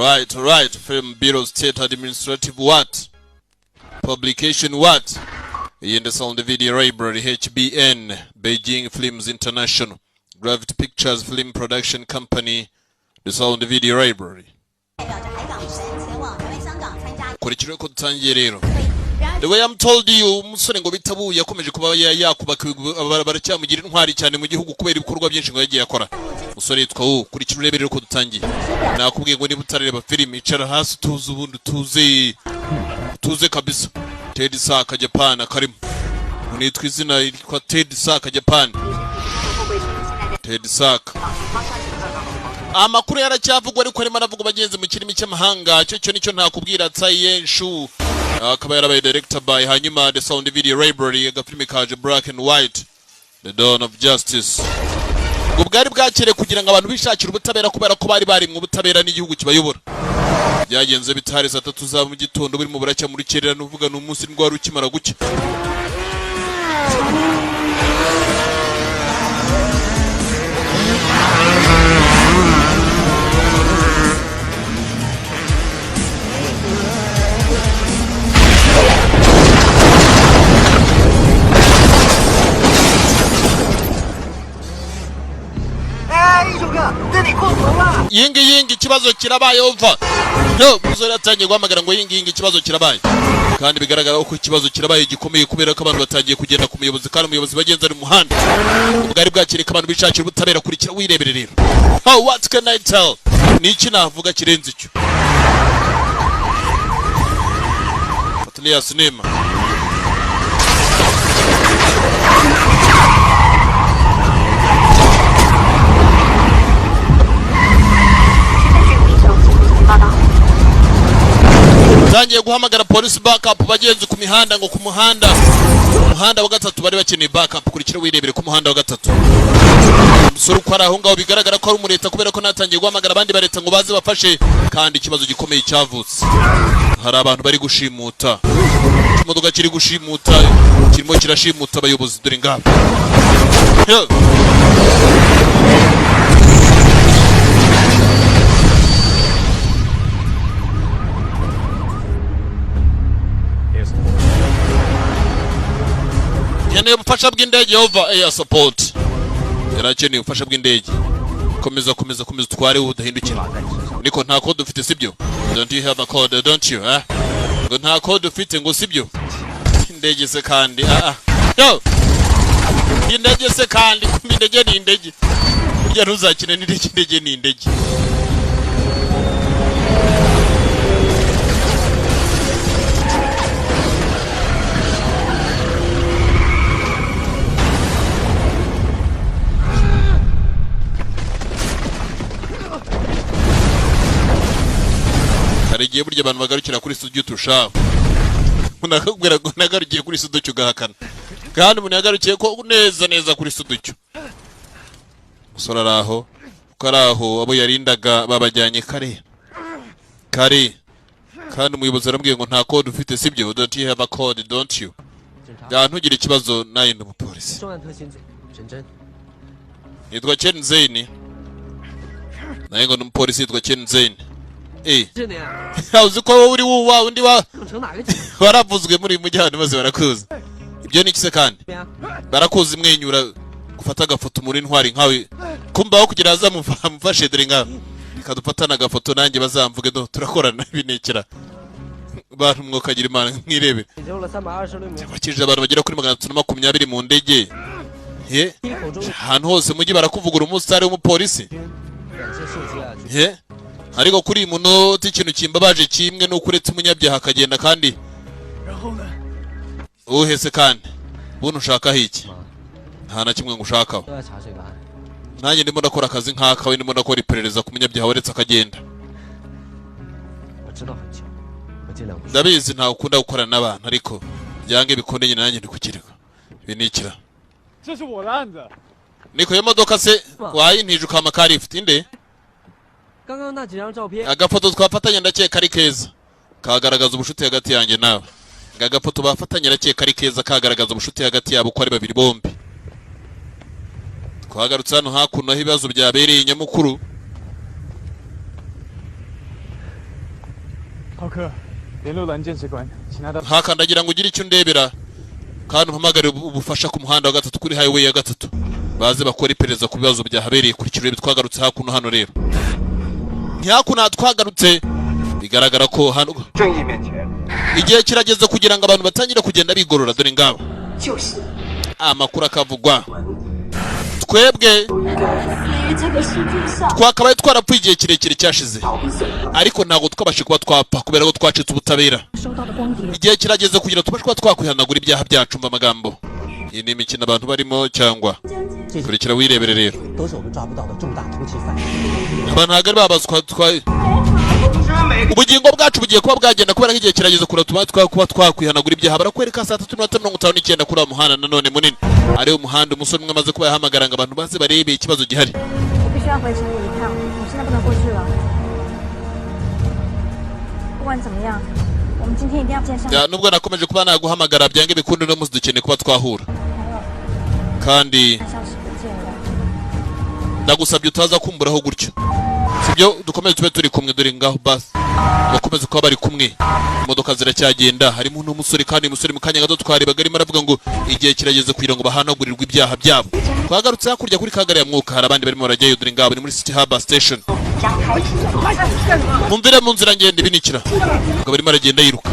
Alright. Film Bureau State Administrative what? Publication what? In the Sound Video Library HBN Beijing Films International Gravity Pictures Film Production Company The Sound Video Library. Kurikira ko dutangiye rero. The way I'm told you, umusore ngo bitabuye yakomeje kuba yakubaka baracyamugira intwari cyane mu gihugu kubera ibikorwa byinshi ngo yagiye akora. Umusore yitwa kurikira urebere ko dutangiye. Nakubwiye ngo niba utarareba film icara hasi tuze ubundi tuze kabisa. Ted Saka Japan akarimo. Unitwa izina yitwa Ted Saka Japan. Ted Saka. Amakuru yaracyavugwa ariko arimo aravuga bagenzi mu kirimi cy'amahanga cyo nicyo ntakubwira Tsaye Shu akaba yarabaye director by hanyuma The Sound Video Library agafilme kaje Black and White The Dawn of Justice. Ubwo bwari bwakere kugira ngo abantu bishakira ubutabera kubera ko bari mu butabera n'igihugu kibayobora. Byagenze bitare saa 3 za mu gitondo buri mu buracya muri kerera nuvuga n'umunsi ndwari ukimara gucya. Yingi kibazo kirabaye over. No, muzora atangiye guhamagara ngo yingi kibazo kirabaye. Kandi bigaragara ko ikibazo kirabaye gikomeye kubera ko abantu batangiye kugenda ku muyobozi kandi umuyobozi bagenza ari muhanda. Ubwari bwakireka abantu bishakira ubutabera kurikira wirebere rero. What can I tell? Niki navuga kirenze icyo. Atliya sinema. Tangiye guhamagara police backup bagenzi ku mihanda ngo ku muhanda wa gatatu bari bakeneye backup kurikira wirebere ku muhanda wa gatatu. Umusore uko ari aho ngaho bigaragara ko ari umureta kubera ko natangiye guhamagara abandi bareta ngo baze bafashe kandi ikibazo gikomeye cyavutse. Hari abantu bari gushimuta. Imodoka kiri gushimuta kirimo kirashimuta abayobozi dore ngabo. Yane ubufasha bw'indege over air support. Yarakeneye ubufasha bw'indege. Komeza tware udahindukira. Niko nta code ufite sibyo? Don't you have a code, don't you? Ngo nta code ufite ngo sibyo? Indege se kandi Yo. Indege se kandi indege ni indege. Burya ntuzakine n'indege ni indege. Karigiye burya abantu bagarukira kuri studio tushaka. Munakubwira ngo nagarukiye kuri studio cyugahakana. Kandi umuntu yagarukiye ko neza kuri studio. Musora araho, ukaraho abo yarindaga babajyanye kare. Kandi umuyobozi arambwiye ngo nta code ufite sibyo? Don't you have a code, don't you? Ntugire ikibazo nayo ndi umupolisi. Yitwa Chen Zaini. Naye ngo n'umupolisi yitwa Chen Zaini. Uzi ko uri wuwa undi waravuzwe muri mujyana maze barakuza. Ibyo ni kise kandi barakuza imwenyura gufata agafoto muri ntwari nkawe kumba aho kugira azamufashe dore ngaho ikadufatana agafoto nanjye bazamvuge do turakorana binekera bantu mwokagira imana mwirebe. Bakije abantu bagera kuri 320 mu ndege. Ahantu hose mugi barakuvugura umusare w'umupolisi. Ariko kuri munoti ikintu kimbabaje kimwe no kuretse umunyabyaha akagenda kandi uhese kandi buntu ushaka hiki nta na kimwe ngushakaho. Nanjye ndimo ndakora akazi nk'aka we ndimo ndakora iperereza ku munyabyaha waretse akagenda. Ndabizi nta ukunda gukorana n'abantu ariko byange bikonde nyine nanjye ndikukirika binikira. Niko iyo modoka se wayintije ukamakari ifite inde? Agafoto twafatanya ndakeka ari keza kagaragaza ubushuti hagati yanjye nawe. Agafoto bafatanya ndakeka ari keza kagaragaza ubushuti hagati yabo ko ari babiri bombi. Twagarutse hano hakuno ibibazo byabereye nyamukuru. 浩克，联络蓝剑士官，请他到。hakandagira ngo ugire icyo ndebera kandi umpamagare ubufasha ku muhanda wa gatatu kuri highway ya gatatu baze bakora iperereza ku bibazo byahabereye kuri kirebe twagarutse hakuno hano rero ntihakuno twagarutse bigaragara ko hano igihe kirageze kugira ngo abantu batangire kugenda bigorora dore ngabo amakuru akavugwa twebwe twakabaye twarapfuye igihe kirekire cyashize ariko ntabwo twabashe kuba twapfa kubera ko twacitse ubutabera igihe kirageze kugira tubashe kuba twakwihanagura ibyaha byacu mva amagambo iyi ni imikino abantu barimo cyangwa kurikira wirebere rero abantu ntabwo ari babazwa ubugingo bwacu bugiye kuba bwagenda kubera ko igihe kirageze kuba twakwihanagura ibyaha barakwereka saa 3:59 kuri uwo muhanda nanone munini ariwo muhanda umusore umwe amaze kuba yahamagara ngo abantu baze barebe ikibazo gihari nubwo nakomeje kuba naguhamagara byange bikunde no muzi dukeneye kuba twahura kandi ndagusabye utaza kumburaho gutyo sibyo dukomeze tube turi kumwe dore ngaho basi bakomeze kuba bari kumwe imodoka ziracyagenda harimo n'umusore kandi umusore mu kanya gato twarebaga arimo aravuga ngo igihe kirageze kugira ngo bahanagurirwe ibyaha byabo twagarutse hakurya kuri kagari ya mwuka hari abandi barimo barajyayo dore ngaho ni muri City Harbor Station mumvire mu nzira ngende ibinikira ngo barimo aragenda yiruka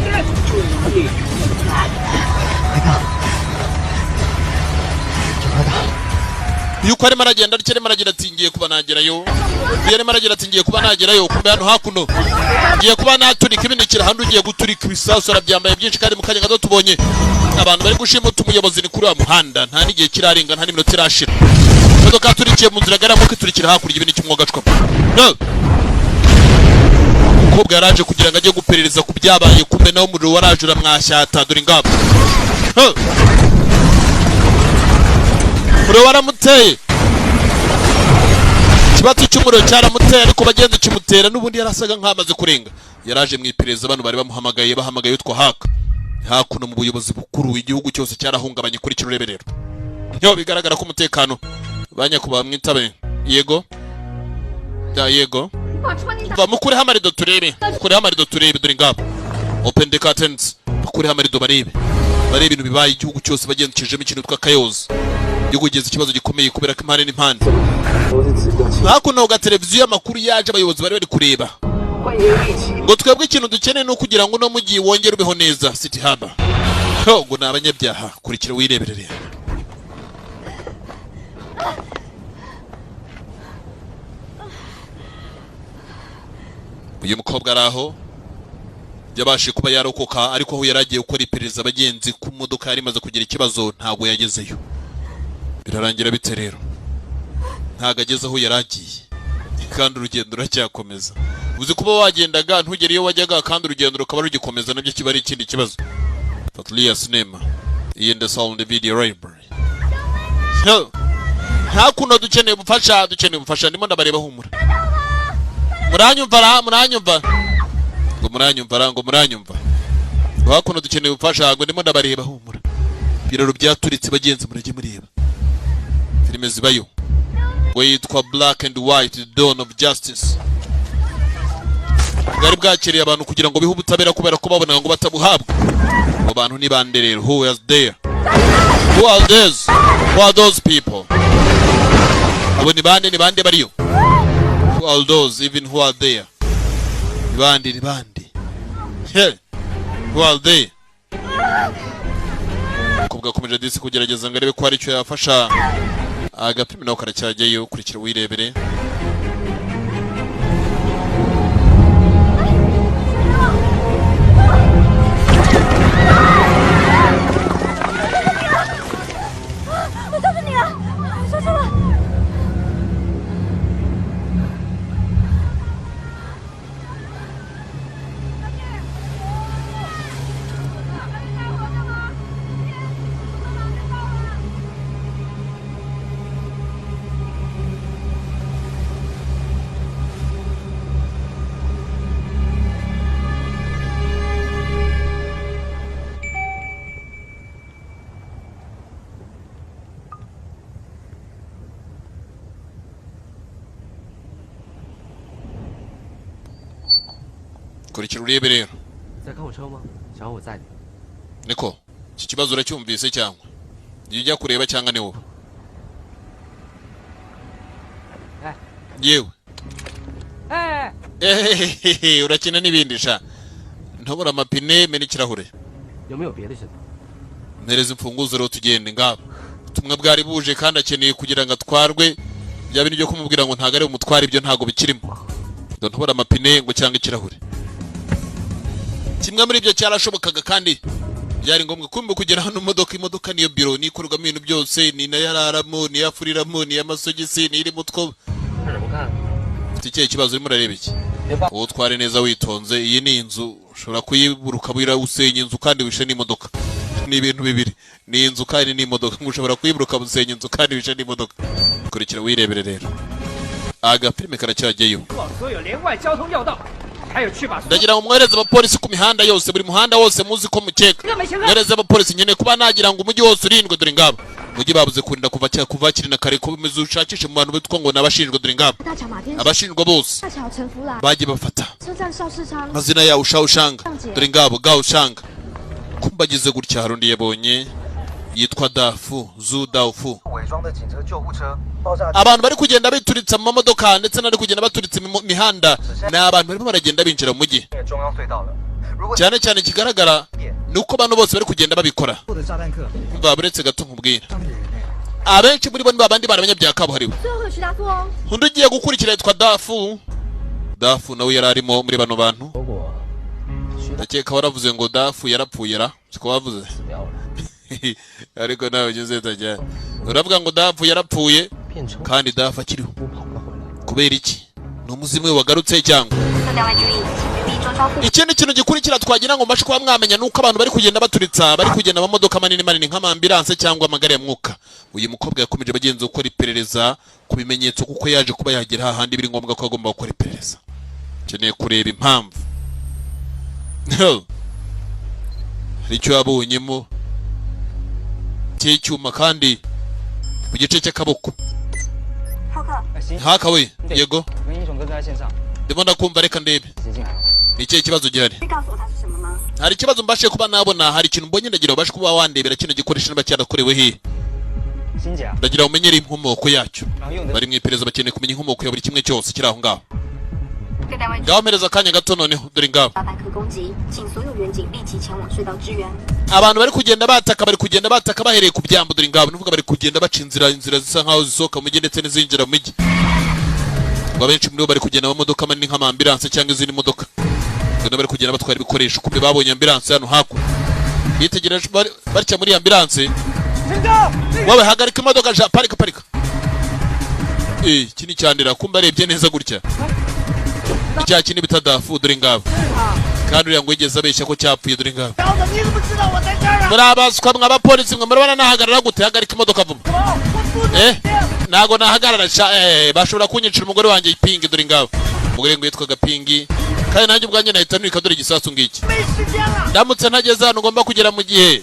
yuko arimo aragenda arimo aragira ati ngiye kuba nagerayo arimo aragira ati ngiye kuba nagerayo kumbe hano hakuno ngiye kuba naturika ibinikira handi ugiye guturika ibisasu arabyambaye byinshi kandi mu kanya gato tubonye abantu bari gushimuta umuyobozi ni kuri wa muhanda nta n'igihe kirarenga nta n'iminota irashira imodoka turikiye mu nzira gara muko iturikira hakurya ibiniki umwuga cwa no umukobwa yaraje kugira ngo ajye guperereza ku byabaye kumbe nawe umuriro waraje uramwashyata dore ngabo umuriro waramuteye ikibazo cy'umuriro cyaramuteye ariko bagenzi kimutera n'ubundi yarasaga nk'amaze kurenga yaraje mu iperereza abantu bari bahamagaye utwa hakuno mu buyobozi bukuru w'igihugu cyose cyarahungabanye kuri kirureberero yo bigaragara ko umutekano banyakuba mwitabe yego va mukure hamarido turebe dore ngabo open the curtains mukure hamarido barebe ibintu bibaye igihugu cyose bagenzikijemo ikintu twakayoza igihugu geze ikibazo gikomeye kubera ko impande n'impande hakuno ga televiziyo y'amakuru yaje abayobozi bari kureba ngo twebwe ikintu dukeneye no kugira ngo no mugiye wongere ubeho neza City Harbor ngo nabanyabyaha kurikira wireberere uyu mukobwa araho yabashe kuba yarokoka ariko aho yaragiye gukora iperereza abagenzi ku modoka yari imaze kugira ikibazo ntago yagezeyo birarangira bite rero ntago ageze aho yaragiye kandi urugendo ruracyakomeza uzi kuba wagendaga ntugere iyo wajyaga kandi urugendo rukaba rugikomeza nabyo kiba ari ikindi kibazo Fatlia Cinema iyi the sound video library hakuno dukeneye ubufasha ndimo ndabareba humura muranyumva hakuno dukeneye ubufasha ngo ndimo ndabareba humura biraro byaturitse bagenzi murage mureba filime zibayo ngo yitwa Black and White The Dawn of Justice bwari bwakiriye abantu kugira ngo bihe ubutabera kubera ko babona ngo batabuhabwa abo bantu ni bande rero who are those people abo ni bande bariyo who are those even who are there ni bande hey who are they kubwa komeje disi kugerageza ngo arebe ko hari icyo yafasha agapima nawe karacyajyayo kurikira wirebere kurikira urebe rero 在看我车吗？想要我载你？ niko iki kibazo uracyumvise cyangwa ujya kureba cyangwa ni wowe yewe urakina n'ibindi sha ntobora amapine mena ikirahure 有没有别的事？ mpereza imfunguzo rero tugende ngabo ubutumwa bwari buje kandi akeneye kugira ngo atwarwe bya bintu byo kumubwira ngo ntago ari umutwara ibyo ntago bikirimo ntobora amapine ngo cyangwa ikirahure kimwe muri ibyo cyarashobokaga kandi byari ngombwa kumbe kugera hano imodoka niyo biro nikorwamo ibintu byose ni nayararamo ni yafuriramo ni yamasogisi ni iri mutwo ufite ikibazo urimo urareba iki uwo tware neza witonze iyi ni inzu ushobora kuyiburuka bwira usenya inzu kandi wishe n'imodoka ni ibintu bibiri ni inzu kandi n'imodoka ngo ushobora kuyiburuka usenya inzu kandi wishe n'imodoka kurikira wirebere rero agapirime karacyageyo ndagira ngo mwohereze abapolisi ku mihanda yose buri muhanda wose muzi ko mukeka mwohereze abapolisi nyene kuba nagira ngo umujyi wose urindwe dore ngabo umujyi babuze kurinda kuva kiri na kare ko bimeze ushakishe mu bantu bitwa ngo nabashinjwa dore ngabo abashinjwa bose bagiye bafata mazina yawe ushanga dore ngabo gaho ushanga kumbagize gutya harundi yabonye yitwa Dafu Zudafu abantu bari kugenda bituritsa mu mamodoka ndetse nari kugenda baturitsa imihanda ni abantu barimo baragenda binjira mu mujyi cyane cyane kigaragara nuko abantu bose bari kugenda babikora baburetse gato nkubwira abenshi muri bo ni babandi baramenya bya kabuhariwe undi ugiye gukurikira yitwa Dafu nawe yari arimo muri bano bantu ndakeka waravuze ngo Dafu yarapfuye ra siko wavuze ariko nawe ugeze tajya uravuga ngo Dafu yarapfuye kandi Dafu akiriho kubera iki ni umuzimu we wagarutse cyangwa ikindi kintu gikurikira twagira ngo mbashe kuba mwamenya nuko abantu bari kugenda baturitsa bari kugenda amamodoka manini nk'amambulance cyangwa amagare ya mwuka uyu mukobwa yakomeje bagenzi gukora iperereza ku bimenyetso kuko yaje kuba yagera hahandi biri ngombwa ko agomba gukora iperereza keneye kureba impamvu hari icyo yabonyemo cy'icyuma kandi ku gice cy'akaboko haka we yego ndimo ndakumva reka ndebe ni ikihe kibazo gihari hari ikibazo mbashe kuba nabona hari ikintu mbonye ndagira ubashe kuba wandebera kino gikoresho niba cyarakorewe he ndagira umenyere inkomoko yacyo bari mu iperereza bakeneye kumenya inkomoko ya buri kimwe cyose kiri aho ngaho ngaho mpereza akanya gato noneho dore ngabo abantu bari kugenda bataka bahereye ku byambo dore ngabo nuvuga bari kugenda baca inzira zisa nkaho zisohoka mu mujyi ndetse n'izinjira mu mujyi ngo abenshi muri bo bari kugenda mu modoka manini nk'amambulance cyangwa izindi modoka ngo bari kugenda batwara ibikoresho kumbe babonye ambulance hano hakuno bitegereje barya muri ambulance wowe hagarika imodoka parika kini cyandira kumbe arebye neza gutya icya kindi bita Dafu dore ngabo kandi uriya ngo yigeze abeshya ko cyapfuye dore ngabo murabaswa mw'abapolisi ngo murabona nahagarara gute hagarika imodoka vuba nago nahagarara bashobora kunyicira umugore wanjye Pique dore ngabo umugore ngo yitwaga Pique kandi nanjye ubwanjye nahita nurika dore igisasu ngiki ndamutse ntageze hano ngomba kugera mu gihe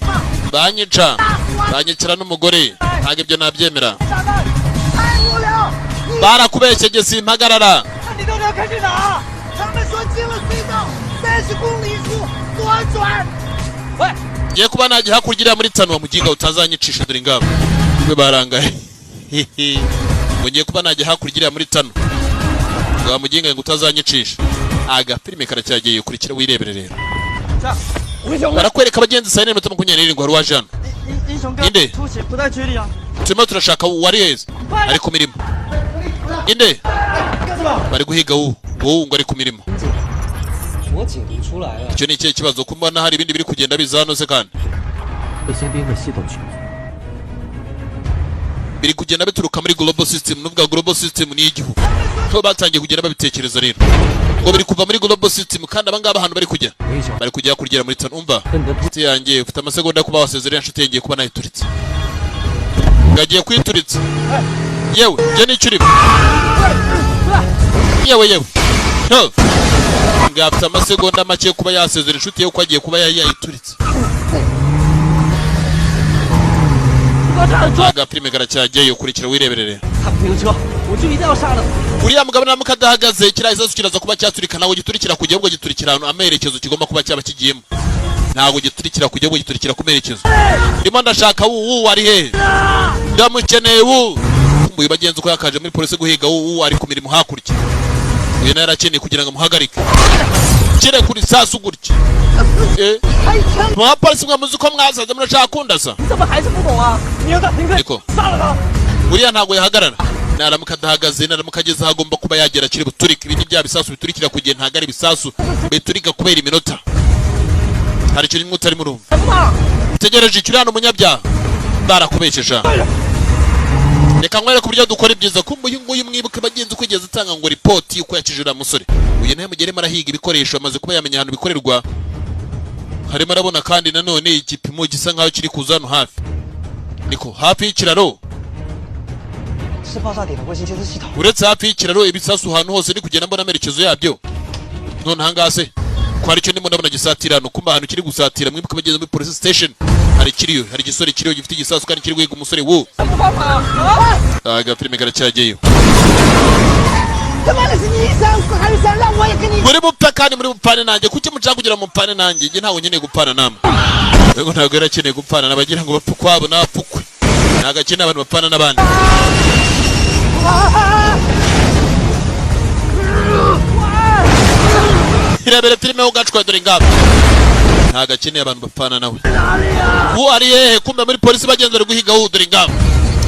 banyicira n'umugore ntabwo ibyo nabyemera barakubeshye gese impagarara ngiye kuba najya hakurya muri tano wa muginga utazanyicisha dore ngabo we barangaye ngiye kuba najya hakurya muri tano wa muginga ngo utazanyicisha agapirime karacyagiye ukurikira wirebere rero barakwereka abagenzi saa 4:27 ngo hari waje hano inde turimo turashaka wari heza ari ku mirimo inde bari guhiga wowe ngo ari ku mirimo icyo ni ikihe kibazo kumbona hari ibindi biri kugenda biza hano se kandi biri kugenda bituruka muri global system nuvuga global system ni igihugu so batangiye kugenda babitekereza rero ngo biri kuva muri global system kandi abangaba hano bari kujya kurigera muri tano umva ufite yanjye ufite amasegonda kuba wasezerera inshuti yanjye kuba nayituritse ngagiye kwituritsa yewe je ni cyuri yewe ngafite amasegonda make kuba yasezerera inshuti ye ko agiye kuba yayituritse aga prime garacyagiye ukurikira wireberere 他不停车，我就一定要杀了他。 uriya mugabo naramuka adahagaze kiriya gisasu kiraza kuba cyaturika, ntabwo giturikira kujya ahubwo giturikira ahantu amerekezo kigomba kuba cyaba kigiyemo, ntabwo giturikira kujya ahubwo giturikira ku merekezo. Ndimo ndashaka ari hehe, ndamukeneye kumbuye bagenzi uko yakaje muri polisi guhiga ari ku mirimo hakurya, uyu nawe yarakeneye kugira ngo amuhagarike kire kuri sasu gutya. Polisi mwamuzi ko mwasaze murashaka kundasa, niko uriya ntabwo yahagarara, naramuka adahagaze naramuka ageze aho agomba kuba yagera kiri buturika. Ibi ni bya bisasu biturikira kugihe, ntabwo ari ibisasu biturika kubera iminota. hari ikintu kimwe utari murumva, utegereje icyo uriya umunyabyaha barakubesheje. Reka nkwereke uburyo dukora ibyiza. Kumbuye uyu nguyu mwibuke bagenzi uko igeze atanga ngo ripoti yuko yakije uriya musore. Uyu nawe mugeremo arahiga ibikoresho, amaze kuba yamenya ahantu bikorerwa. Harimo arabona kandi nanone igipimo gisa nkaho kiri kuza hano hafi, niko hafi y'ikiraro. Uretse hafi y'ikiraro ibisasu ahantu hose ni kugenda mbona amerekezo yabyo. None ahangaha se ko hari icyo ndimo ndabona gisatirano, kumba ahantu kiri gusatira mwibuke bageze muri police station. Hari kiriyo, hari igisore kiriyo gifite igisasu kandi kiri guhiga umusore agafilime karacyageyo. Muri bupfa kandi muri bupfane nanjye, kuki mushaka kugira mupfane nanjye? Njye ntawe nkeneye gupfana namwe, yego ntabwo yarakeneye gupfana nabagira ngo bapfe kwabo n'abapfukwe, ntabwo akeneye abantu bapfana n'abandi. Irebere filime ho gacwa dore ngabo, ntabwo akeneye abantu bapfana nawe. Ari hehe? Kumbe muri polisi bagenzura guhiga dore ngabo.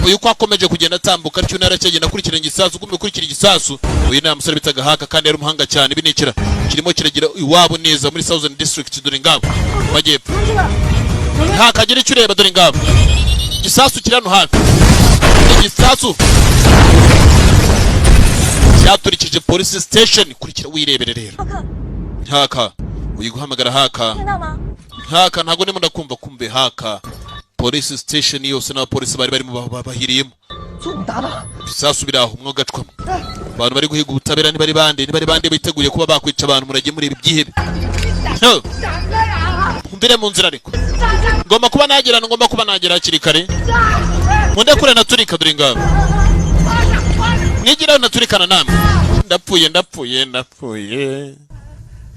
Uyu ko akomeje kugenda atambuka cyo narakegenda kurikira igisasu, kumbe kurikira igisasu. Uyu nta musore bitaga haka kandi yari umuhanga cyane, binikira kirimo kiragira iwabo neza muri Southern District dore ngabo majyepfo. Ntakagira icyo ureba dore ngabo, igisasu kiri hano hafi. Igisasu cyaturikije police station, kurikira wirebere rero. Haka uyu guhamagara haka ntabwo ndimo ndakumva. Kumbe haka police station yose n'abapolisi bari barimo bahiriyemo. Bisasu biraho mwogacwamo, abantu bari guhiga ubutabera. Ni bari bande biteguye kuba bakwica abantu, murage muri ibi byihebe. Mbere mu nzira ariko ngomba kuba nagera hakiri kare. Munde kure naturika dore ngabo, nigiraho naturikana namwe. Ndapfuye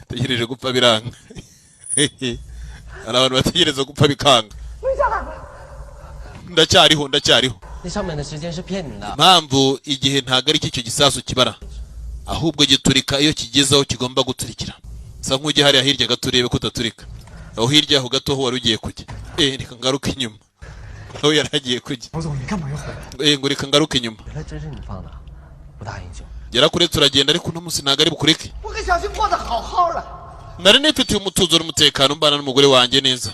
tegereje gupfa biranga. Hari abantu bategereza gupfa bikanga. Ndacyariho mpamvu igihe ntago ari icyo gisasu kibara, ahubwo giturika iyo kigezeho kigomba guturikira. Sa nk'ujye hariya hirya gato urebe ko utaturika, aho hirya aho gato ho wari ugiye kujya. Reka ngaruke inyuma, aho yaragiye kujya. Ngo reka ngaruke inyuma. Gera kure turagenda, ariko uno munsi ntago ari bukureke. Nari nifitiye umutuzo n'umutekano mbana n'umugore wanjye neza.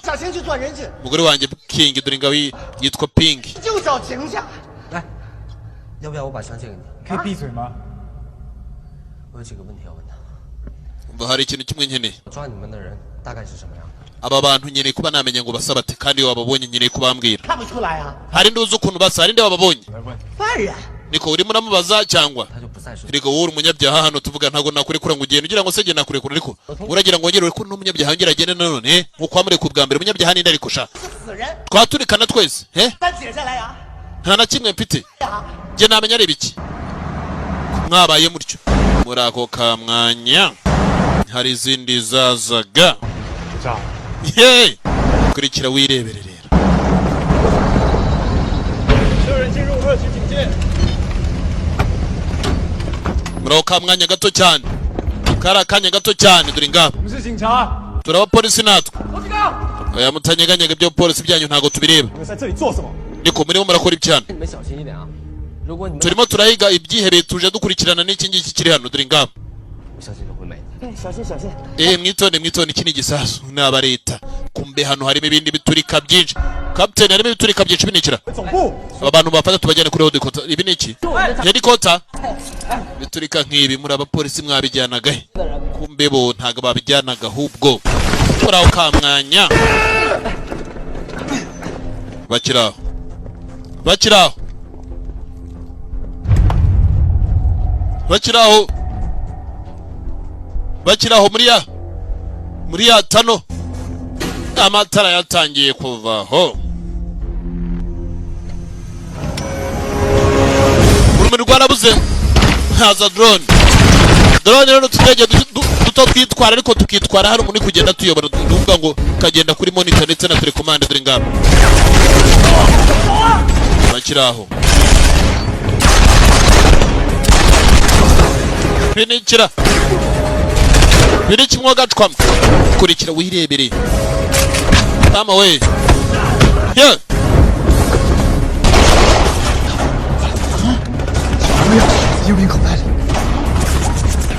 Umugore wanjye King dore ngabo yitwa Ping. Hari ikintu kimwe nkeneye. Aba bantu nkeneye kuba namenya ngo basaba ate, kandi wababonye nkeneye kubambwira. Hari nduzi ukuntu basa, hari nde wababonye? Niko urimo namubaza cyangwa? Rego wowe umunyabyaha hano tuvuga ntago nakurekura ngo ugende ugira ngo se genda nakurekura, ariko uragira ngo ngere ko n'umunyabyaha ngera agende nanone nkuko amureka ubwa mbere. Umunyabyaha ninde ariko sha twaturikana twese nta na kimwe mfite. Nge namenya ari biki mwabaye mutyo muri ako kamwanya. Hari izindi zazaga kurikira wirebere rero. Muri kamwanya gato cyane, kara kanya gato cyane dore ngabo turaba polisi natwe. Aya mutanyeganyega byo polisi byanyu ntago tubireba. Niko muri bo murakora ibyana, turimo turahiga ibyihebe tuje dukurikirana n'iki ngiki kiri hano dore ngabo. Mwitonde iki ni igisasu n'aba leta. Kumbe hano harimo ibindi biturika byinshi. Captain, harimo ibiturika byinshi binikira. Abantu bafata tubajyane kuri hodikota. Ibi ni iki? Hedikota biturika nk'ibi muri abapolisi mwabijyanaga he? Kumbe bo ntago babijyanaga, ahubwo muri aho kamwanya bakiraho muri ya tano. Amatara yatangiye kuvaho. haza drone rero tutege duto twitwara ariko tukitwara hari umuntu kugenda tuyobora ndumva ngo kagenda kuri monitor ndetse na telecommande dore ngabo bakiraho Pinikira Piniki mwagacwam kurikira wirebere Mama we Here 幽灵口袋里，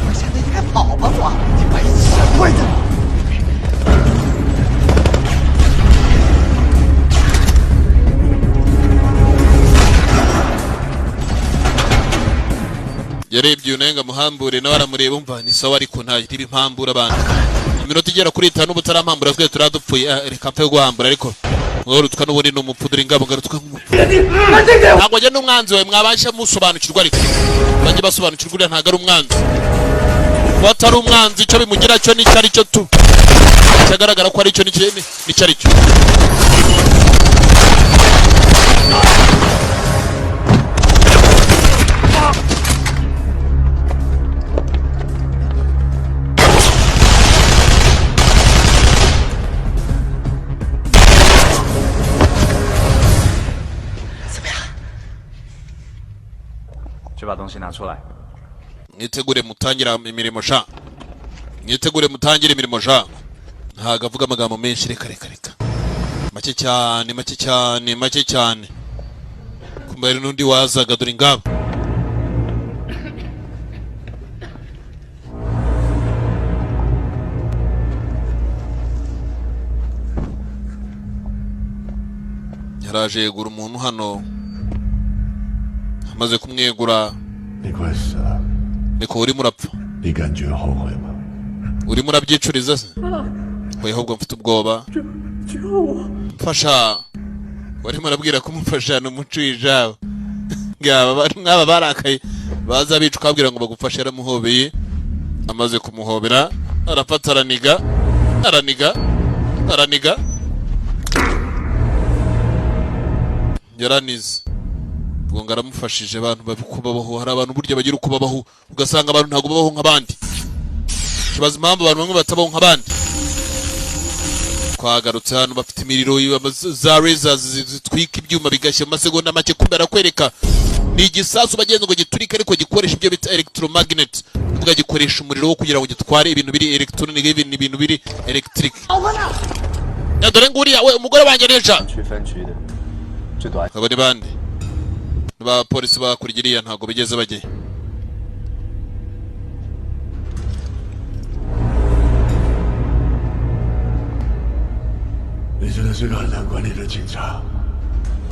我现在应该跑吧我，你白痴什么的？ yarebye unenga muhambure nawe aramureba umva ni sawa ariko nta ribi impambura abantu iminota igera kuri 5 ubutarampambura twe turadupfuye reka mpe guhambura ariko ngoro tukanubone no mupudura ingabo ngarutuka ntabwo ajya n'umwanzi we mwabasha musobanukirwa ariko bajye basobanukirwa ntago ari umwanzi watari umwanzi cyo bimugira cyo ni cyari cyo tu cyagaragara ko ari cyo ni cyari cyo把东西拿出来 mwitegure mutangira imirimo sha mwitegure mutangire imirimo sha ntago avuga amagambo menshi reka make cyane kumbere n'undi wazaga dore ingabo yaraje yegura umuntu hano maze kumwegura niko uri murapfa uri murabyicuriza se we ahubwo mfite ubwoba mfasha wari murabwira ko mufasha no mucwijabo ngaba barakaye baza bicu kabwira ngo bagufashe aramuhobeye amaze kumuhobera arafata araniga yaranize ngo ngaramufashije abantu babikubaho hari abantu burya bagira ukubabaho ugasanga abantu ntago babaho nk'abandi kibaza impamvu abantu bamwe batabaho nk'abandi twagarutse hano bafite imiriro za razors zitwika ibyuma bigashya mu masegonda make kumbera kwereka ni igisasu bagenze ngo giturike ariko gikoresha ibyo bita electromagnet kuvuga gikoresha umuriro wo kugira ngo gitware ibintu biri electronic ibintu biri electric dore nguriya we umugore wanjye neja abo ni bande ba polisi bakurigiriya ntago bigeze bajye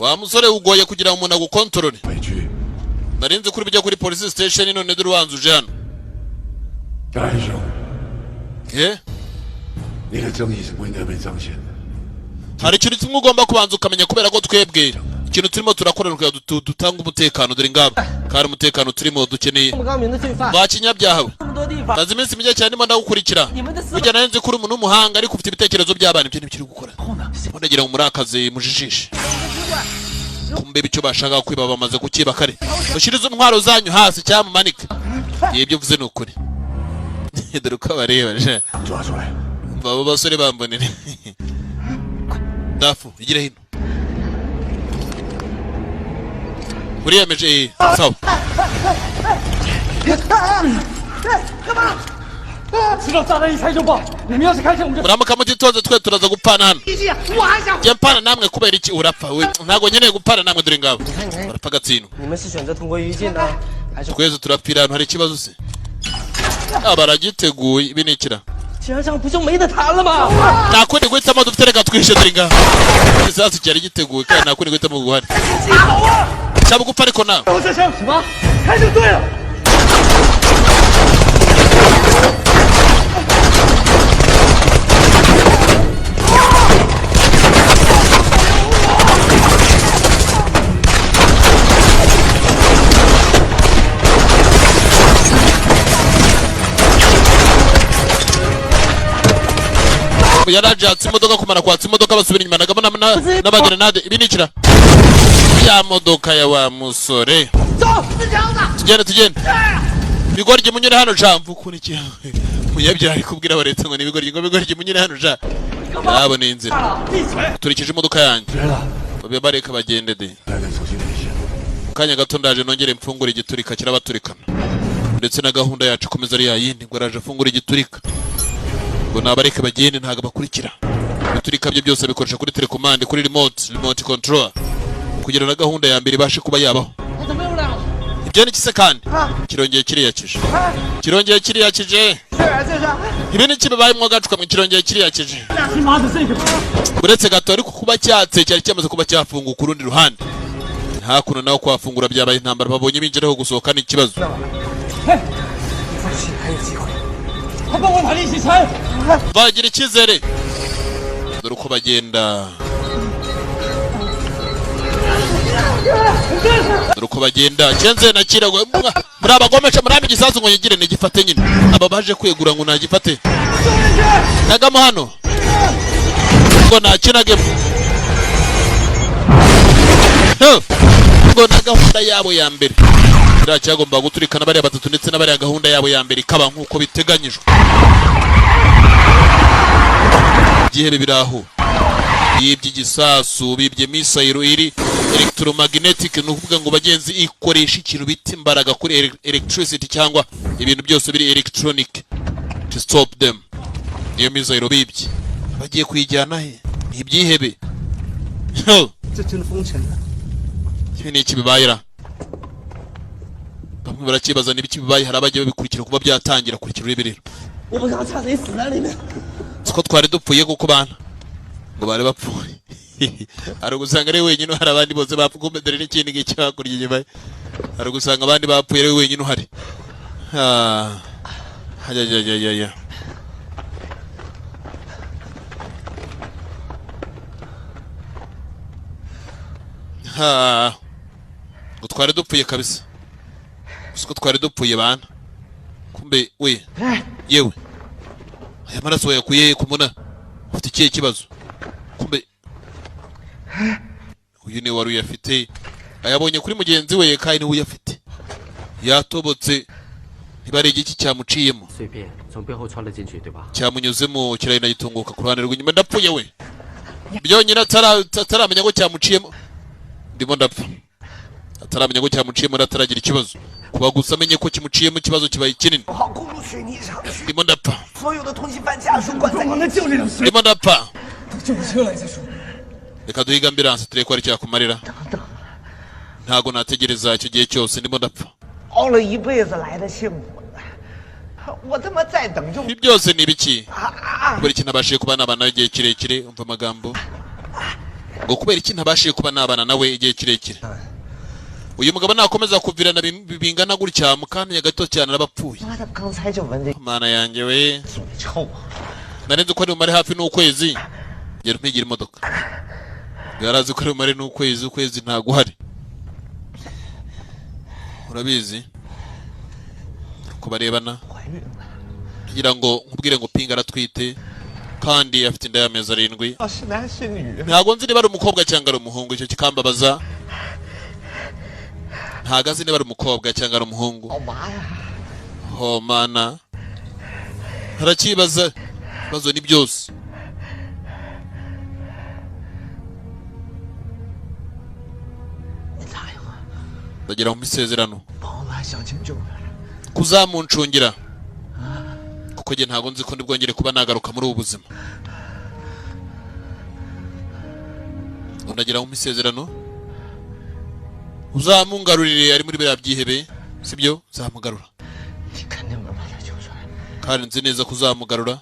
wa musore ugoye kugira umuntu agukontorore narinze kuri bijya kuri police station none dore wanzuje hano hari ikintu kimwe ugomba kubanza ukamenya kubera ko twebwe ikintu turimo turakorera dutanga umutekano dore ngabo kandi umutekano turimo dukeneye bakinyabyahawe kazi iminsi mike cyane ndimo ndagukurikira burya narenze kuri umuntu w'umuhanga ariko ufite ibitekerezo by'abana ibyo ntibikiri gukora ndagira ngo murakaze mujijishe kumbe bico bashaka kwiba bamaze kukiba kare mushirize intwaro zanyu hasi cyangwa mumanika ibyo uvuze ni ukuri dore uko bareba baba basore bambonere dafu igira hino uriyemeje sawa muramuka mutitoze twe turaza gupana hano jya mpana namwe kubera iki urapfa we ntago nkeneye gupana namwe dore ngabo barapfa gatsino twese turapfira hano hari ikibazo se baragiteguye binikira nakundi guhitamo dufite reka twishe dore ngabo ikisasu cyari giteguye kandi nakundi guhitamo guhari cyaba gupfa ariko nawe yarajatse imodoka kumara kwatsa imodoka basubira inyuma nagamo n'abagerenade ibinikira ya modoka ya wa musore tugende ibigoryi munyure hano jambo kuniki munyabyari kubwira abaretse ngo ibigoryi munyure hano ja yabona inzira turikije imodoka yanjye babe bareka bagende de kanya gato ndaje nongere mfungura igiturika kirabaturikana ndetse na gahunda yacu komeza ari yayindi ngo araje afungura igiturika ngo nabareke bagende ntaga bakurikira ibiturika bye byose bikoresha kuri telecommande kuri remote control kugira na gahunda ya mbere ibashe kuba yabaho ibyo ni kise kandi kirongeye kiriyakije ibi ni kibaye mu gacuka mu kirongeye kiriyakije uretse gato ariko kuba cyatse cyari cyamaze kuba cyafunga ku rundi ruhande hakuno naho kwafungura byabaye intambara babonye binjiraho gusohoka ni ikibazo bagira icyizere dore uko bagenda cyenze na kirago muri abagomesha muri igisasu ngo yigire nigifate nyine aba baje kwegura ngo nagifate nagamo hano ngo nakinagemo ngo na gahunda yabo ya mbere cyagomba guturikana bari batatu ndetse n'abari gahunda yabo ya mbere ikaba nkuko biteganyijwe gihebe biraho yibye igisasu bibye misayiro iri electromagnetic nukuvuga ngo bagenzi ikoresha ikintu bita imbaraga kuri electricity cyangwa ibintu byose biri electronic to stop them niyo misayiro bibye bagiye kwijyana he ibyihebe ni iki bibayira bamwe barakibaza n'ibiki bibaye hari abagiye babikurikira kuba byatangira kurikira urebirero siko twari dupfuye kuko bana ngo bari bapfuye ari gusanga ari wenyine hari abandi bose bapfuye dore n'ikindi gice bakuriye inyuma ari gusanga abandi bapfuye ari wenyine uhari hajya ngo twari dupfuye kabisa siko twari dupfuye bana kumbe we yewe aya maraso yakuye kumuna ufite ikihe kibazo kumbe uyu ni wari uyafite ayabonye kuri mugenzi we kandi niwe uyafite yatobotse ntibari igiki cyamuciyemo cyamunyuzemo kirayina gitunguka ku ruhande rw'inyuma ndapfuye we byonyine ataramenya ko cyamuciyemo ndimo ndapfa ataramenya ko cyamuciyemo ataragira ikibazo kuba gusa amenye ko kimuciyemo ikibazo kibaye kinini ndimo ndapfa reka duhiga ambulance turebe ko ari cyakumarira ntago nategereza icyo gihe cyose ndimo ndapfa ibi byose ni ibiki kubera iki ntabashije kuba nabana nawe igihe kirekire umva amagambo ngo kubera iki ntabashije kuba nabana nawe igihe kirekire uyu mugabo nakomeza kuvirana bingana gutya mu kanya gato cyane arabapfuye mana yanjye we narenze ko ari umare hafi n'ukwezi ngera mpigira imodoka yarazi ko ari umare n'ukwezi ukwezi ntago uhari urabizi kubarebana kugira ngo nkubwire ngo pinga aratwite kandi afite inda y'amezi 7 ntago nzi niba ari umukobwa cyangwa ari umuhungu icyo kikambabaza ntago azi niba ari umukobwa cyangwa ari umuhungu oh mana harakibaza bazo ni byose bagira mu misezerano kuzamuncungira kuko nge ntago nzi ko ndibwongere kuba nagaruka muri ubu buzima unagira mu misezerano uzamungarurire ari muri bya byihebe sibyo uzamugarura kandi nzi neza kuzamugarura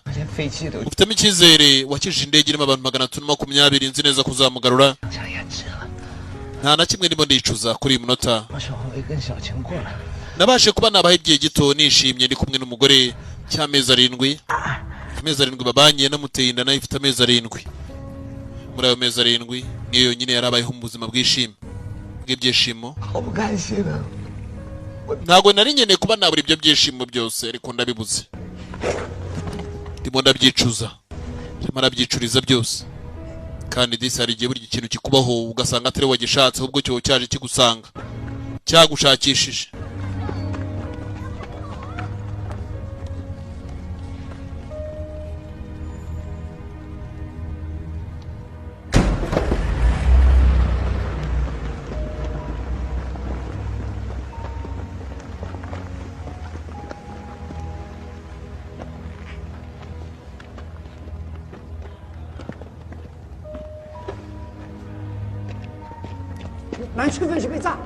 ufitemo icyizere wakije indege irimo abantu 320 nzi neza kuzamugarura nta na kimwe ndimo ndicuza kuri uyu munota nabashe kuba nabaho igihe gito nishimye ndi kumwe n'umugore cy'amezi 7 amezi 7 babanye namuteye inda nayo ifite amezi 7 muri ayo mezi 7 niyo nyine yarabayeho mu buzima bwishimye bw'ibyishimo ntago nari nkeneye kuba nabura ibyo byishimo byose ariko ndabibuze ndimo ndabyicuza ndimo ndabyicuriza byose kandi disi hari igihe buri ikintu kikubaho ugasanga atari wagishatse ahubwo cyo cyaje kigusanga cyagushakishije 满区分是被炸。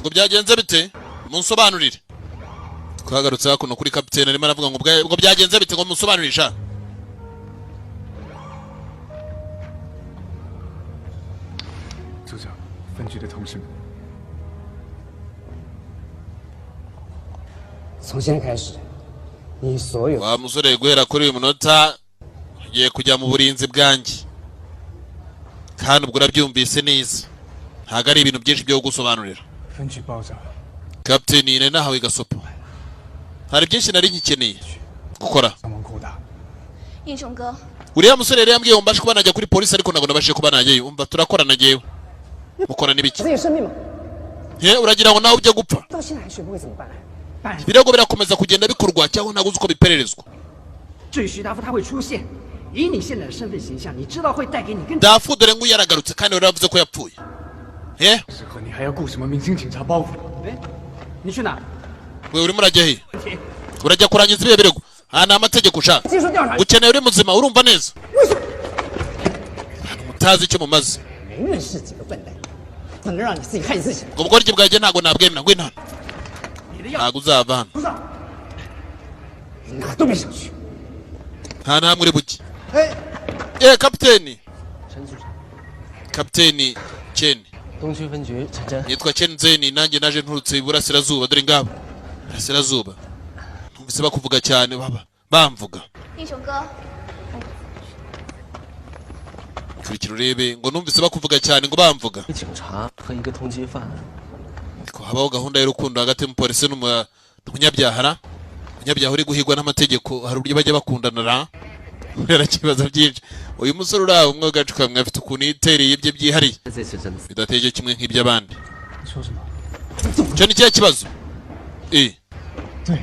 ngo byagenze bite munsobanurire twagarutse hakuno kuri kapiteni arimo aravuga ngo byagenze bite ngo munsobanurisha 组长，分局的同事们， 从现在开始，你所有 wa musore guhera kuri uyu munota ugiye kujya mu burinzi bwanjye kandi ubwo urabyumvise neza ntabwo ari ibintu byinshi byo gusobanurira 分局爆炸， kapiteni nari nahawe gasopo hari byinshi nari nkikeneye gukora 伤亡扩大。 英雄哥， uriya musore yari yambwiye ngo mbashe kuba najya kuri polisi ariko ntabwo nabashije kuba najyayo umva turakorana njyewe mukorana ibiki 自己生命嘛， uragira ngo nawe ujye gupfa 到现在还学不会怎么办？办 ibirego birakomeza kugenda bikorwa cyangwa ntabwo uzi uko bipererezwa 至于徐大夫他会出现，以你现在的身份形象，你知道会带给你更 dafu dore ngo yaragarutse kandi wari wavuze ko yapfuye 时刻你还要顾什么明星警察包袱？ 哎，你去哪？ we urimo urajya he urajya kurangiza ibihe birego aha ni amategeko ushaka 接受调查， ukeneye uri muzima urumva neza mutazi icyo mumaze 没认识几个笨蛋，等着让你自己看你自己。 ngo ubugoryi bwanjye ntabwo nabwemera ngwino hano 你的药 ntabwo uzava hano 不上，你哪都别想去。 nta ntamwe uri buke 哎， kapiteni 陈组长， kapiteni Chen 东区分局陈真， nitwa Chen Zeni nanjye naje nturutse iburasirazuba dore ngabo iburasirazuba numvise bakuvuga cyane bamvuga 英雄哥， kurikira urebe ngo numvise bakuvuga cyane ngo bamvuga 一警察和一个通缉犯， ko habaho gahunda y'urukundo hagati y'umupolisi n'umunyabyaha umunyabyaha uri guhigwa n'amategeko hari uburyo bajya bakundanira kubera ikibazo byinshi uyu musore uri aho umwe gacu kamwe afite ukuntu yitereye ibye byihariye 这次真的 bidateje kimwe nk'iby'abandi 你说什么？ icyo ni cya kibazo 对，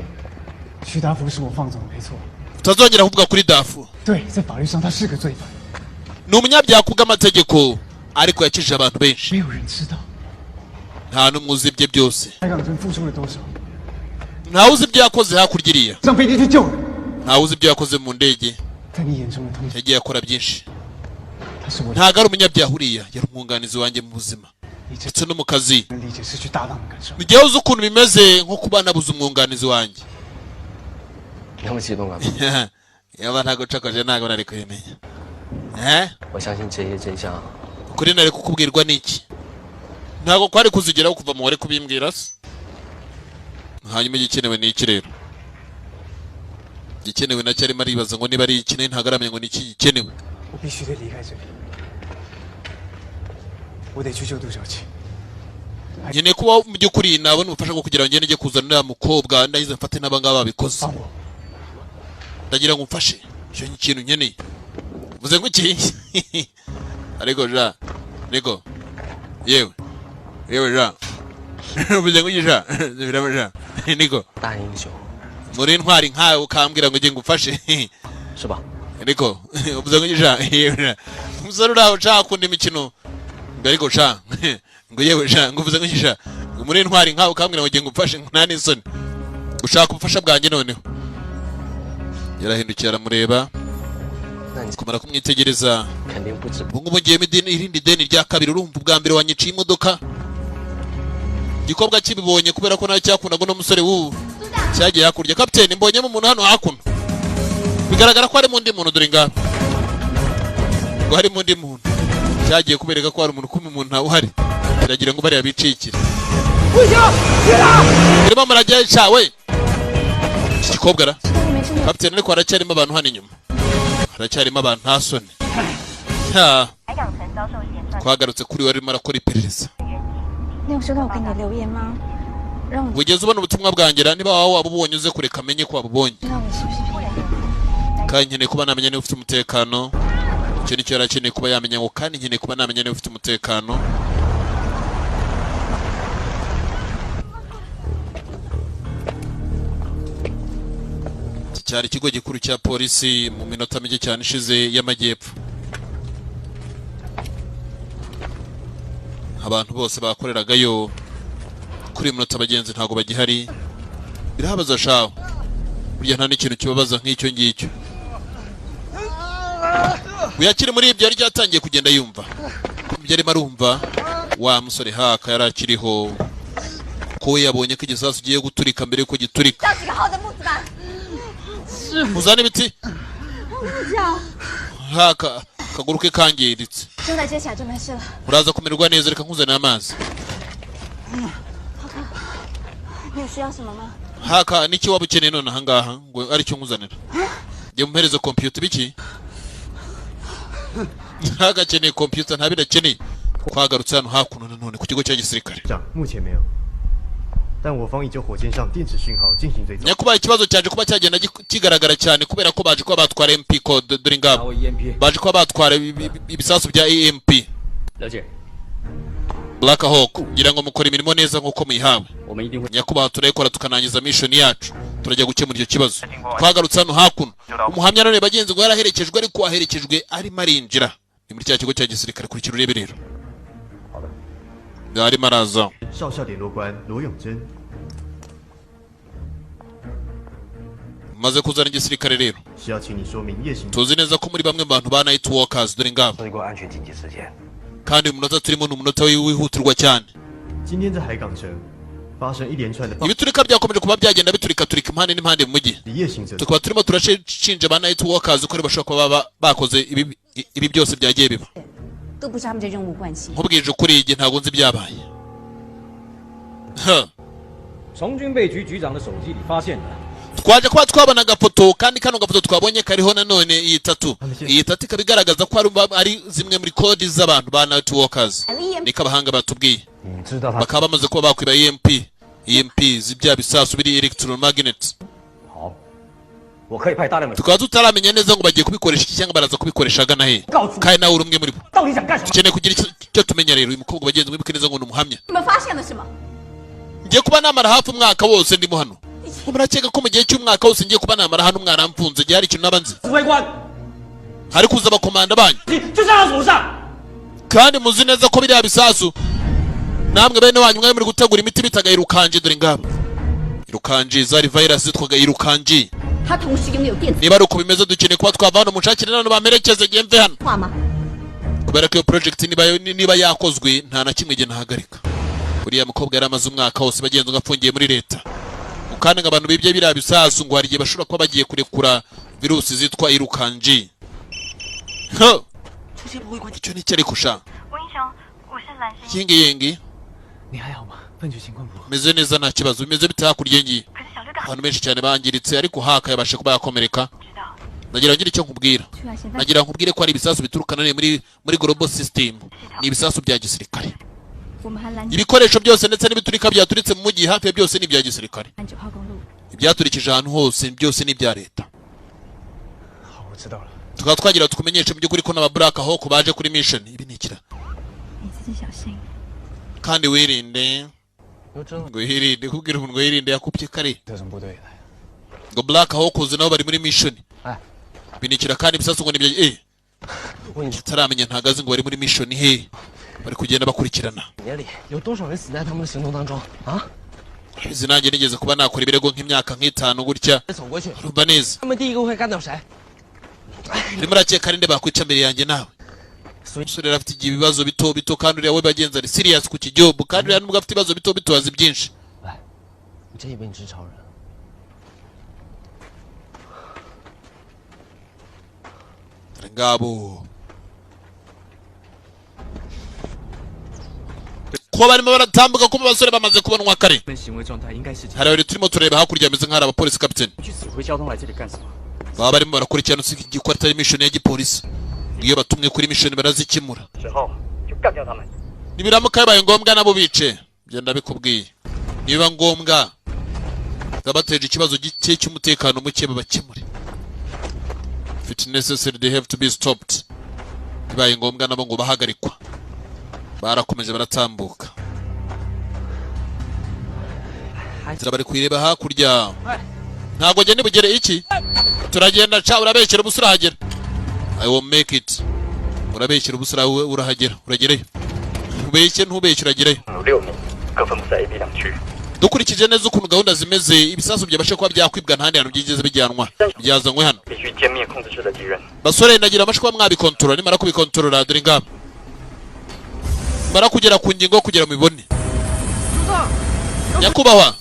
徐达福是我放走的，没错。 utazongera kuvuga kuri dafu 对，在法律上他是个罪犯， ni umunyabyaha kubw'amategeko ariko yakijije abantu benshi 没有人知道 nta n'umwe uzi ibye byose 海港村付出了多少， ntawe uzi ibyo yakoze hakurya iriya 上飞机去救人， ntawe uzi ibyo yakoze mu ndege 在你眼中的通缉， yagiye akora byinshi 他是我 ntabwo ari umunyabyaha uriya yari umwunganizi wanjye mu buzima 你这 ndetse no mu kazi 能理解失去搭档的感受。 igihe uzi ukuntu bimeze nko kuba nabuze umwunganizi wanjye 那么激动干嘛？ yaba ntabwo ucakoje ntabwo nari kubimenya 我相信这些真相 ukuri nari kukubwirwa n'iki ntabwo kwari kuzigeraho kuva mu wari kubimbwira se hanyuma igikenewe ni iki rero igikenewe nacyo arimo aribaza ngo niba ari iki ntabwo aramenya ngo ni iki gikenewe 我必须得离开这里，我得去救杜小琪。 nkeneye kuba mu by'ukuri nabona ubufasha bwo kugira ngo ngende njye kuzana uriya mukobwa ndahize mfate n'abangaba babikoze 帮我， ndagira ngo umfashe icyo kintu nkeneye uvuze ngo iki ariko ja niko yewe ja uvuze ngo iki ja biraba ja niko 大英雄， muri intwari nkawe ukambwira ngo njye ngufashe 是吧？ ariko uvuze ngo iki ja yewe umusore uri aho ushaka kunda imikino ngo ariko sha ngo yewe sha ngo uvuze ngo iki ja ngo muri intwari nkawe ukambwira ngo njye ngufashe ngo nta n'isoni ushaka ubufasha bwanjye noneho yarahindukiye aramureba 那你 kumara kumwitegereza 肯定不止 ubu ngubu ngiyemo irindi deni rya kabiri urumva ubwa mbere wanyiciye imodoka igikobwa kibibonye kubera ko nawe cyakundaga uno musore w'ubu cyagiye hakurya kapiteni mbonyemo umuntu hano hakuno bigaragara ko harimo undi muntu dore ngaho ngo harimo undi muntu cyagiye kubereka ko hari umuntu kumwe umuntu ntawe uhari biragira ngo bariya bicikire 不行，别打！ urimo murajya cawe iki gikobwa ra 没事没事， kapiteni ariko haracyarimo abantu hano inyuma haracyarimo abantu nta soni 海港城遭受嫌犯 twagarutse kuri we arimo arakora iperereza 你有收到我给你的留言吗？让我 wigeze ubona ubutumwa bwanjye niba waba wabubonye uze kureka amenye ko wabubonye 知道你是不是骗人。 kandi nkeneye kuba namenya niba ufite umutekano icyo nicyo yari akeneye kuba yamenya ngo kandi nkeneye kuba namenya niba ufite umutekano iki cyari ikigo gikuru cya polisi mu minota mike cyane ishize y'amajyepfo abantu bose bakoreragayo kuri iyi minota abagenzi ntabwo bagihari birahabaza shaho burya nta n'ikintu kibabaza nk'icyo ngicyo uyakiri muri ibyo yari ryatangiye kugenda yumva byari marumva wa musore haka yarakiriho ko yabonye ko igisasu giye guturika mbere yuko giturika uzane ibiti haka kaguru ke kangiritse uraza kumererwa neza reka nkuzanire amazi haka niki waba ukeneye none ahangaha ngo ari cyo nkuzanira jye mumpereze computer biki haka akeneye computer nta birakeneye twagarutse hano hakuno nanone ku kigo cya gisirikare nyakubaye ikibazo cyaje kuba cyagenda kigaragara cyane kubera ko baje kuba batwara MP code dore ngabo baje kuba batwara ibisasu bya EMP Black Hawk ngira ngo mukora imirimo neza nkuko muyihawe nyakubaha turekora tukanangiza mission yacu turajya gukemura icyo kibazo twagarutse hano hakuno umuhamya none bagenzi ngo yaraherekejwe ariko aherekejwe ari marinjira ni muri cya kigo cya gisirikare kuri kirurebe rero ari maraza maze kuzana igisirikare rero tuzi neza ko muri bamwe mu bantu ba night walkers dore ngabo kandi umunota turimo n'umunota wihutirwa cyane ibiturika byakomeje kuba byagenda biturika impande n'impande mu mujyi tukaba turimo turashinja ba night walkers ko bashobora kuba bakoze ibi byose byagiye biba nkubwije ukuri igihe ntabwo nzi ibyabaye twaje kuba twabona agafoto kandi kano gafoto twabonye kariho nanone iyi tatu ikaba igaragaza ko ari zimwe muri kodi z'abantu ba night walkers niko abahanga batubwiye bakaba bamaze kuba bakwiba EMP z'ibya bisasu biri electromagnet tukaba tutaramenya neza ngo bagiye kubikoresha iki cyangwa baraza kubikoresha agana he kandi nawe uri umwe muri bo dukeneye kugira icyo tumenya rero uyu mukobwa bagenzi mwibuke neza ngo ni umuhamya ngiye kuba namara hafi umwaka wose ndimo hano murakeka ko mu gihe cy'umwaka wose ngiye kuba namara hano mwaramfunze gihe hari ikintu nabanze hari kuza abakomanda banyu kandi muzi neza ko biriya bisasu namwe bene wanyu mwari muri gutegura imiti bitaga irukanje dore ngabo irukanje zari virus zitwaga irukanje niba ari uko bimeze dukeneye kuba twava hano mushakire none bamerekeze gihe mve hano kubera ko iyo project niba yakozwe nta na kimwe gihe nahagarika uriya mukobwa yari amaze umwaka wose bagenzi ngafungiye muri leta kandi abantu bibye biriya bisasu ngo hari igihe bashobora kuba bagiye kurekura virusi zitwa irukanje icyo ni cyo ariko sha yengi meze neza nta kibazo bimeze bite hakurya ngiye abantu benshi cyane bangiritse ariko haka yabashe kuba yakomereka nagira ngira icyo nkubwira nagira nkubwire ko ari ibisasu biturukana muri global system ni ibisasu bya gisirikare ibikoresho byose ndetse n'ibiturika byaturitse mu mujyi hafi ya byose ni ibya gisirikare ibyaturikije ahantu hose byose ni ibya leta tukaba twagira tukumenyeshe mu by'ukuri ko n'aba Black Hawk baje kuri mission ibi ni ikira kandi wirinde ngo wirinde kubwira umuntu ngo wirinde yakupye kare ngo Black Hawk nabo bari muri mission binikira kandi bisasu ngo nibyo taramenya ntagaze ngo bari muri mission he bari kugenda bakurikirana izi nanjye nigeze kuba nakora ibirego nk'imyaka nk'itanu gutya urumva neza urimo urakeka rinde bakwica mbere yanjye nawe umusore afite ibibazo bito kandi uriya we bagenzi ari serious ku kijyobo kandi uriya nubwo afite ibibazo bito azi byinshi ngabo ko barimo baratambuka ko abasore bamaze kubonwa kare hari abari turimo tureba hakurya ameze nk'ari abapolisi captain baba barimo barakurikirana ko atari mission ya gipolisi iyo batumwe kuri mission barazikimura nibiramuka yabaye ngombwa nabo bice byenda bikubwiye niba ngombwa gabateje ikibazo gike cy'umutekano muke babakemure if it necessary they have to be stopped bibaye ngombwa nabo ngo bahagarikwa barakomeje baratambuka bari kwireba hakurya ntago gende bugere iki turagenda cha urabekera ubusura hagera I will make it urabekera ubusura urahagera uragereyo ubeke ntubeke uragerayo dukurikije neza ukuntu gahunda zimeze ibisasu byabashe kuba byakwibwa ntandi hantu byigeze bijyanwa byazanywe hano basore ndagira amashwa mwabikontorora nimara kubikontorora dore ngabo bara kugera ku ngingo kugira mubibone. Nyakubahwa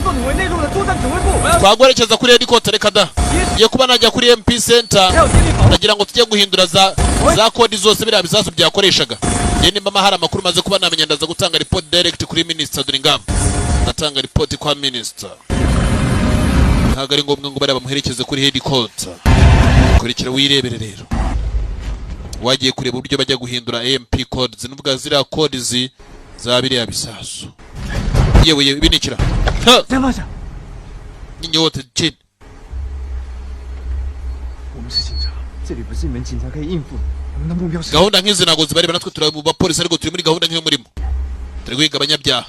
twagorekeza kuri headquarter reka da ye kuba najya kuri MP center nagira ngo tujye guhindura za kodi zose biriya bisasu byakoreshaga. Ye nimba mahara amakuru maze kuba namenya ndaza gutanga report direct kuri minister Duringam. Natanga report kwa minister. Ntago ari ngombwa ngo bari bamuherekeze kuri headquarter. Kurikira wirebere rero. Wagiye kureba uburyo bajya guhindura MP codes nuvuga zira codes za biriya bisasu. Yewe binikira. Ninyote chin. 我们是警察，这里不是你们警察可以应付的。我们的目标是 Gahunda nk'izi nago zibari banatwe turabuba police ariko turi muri gahunda nk'iyo murimo. Turi kwiga abanyabyaha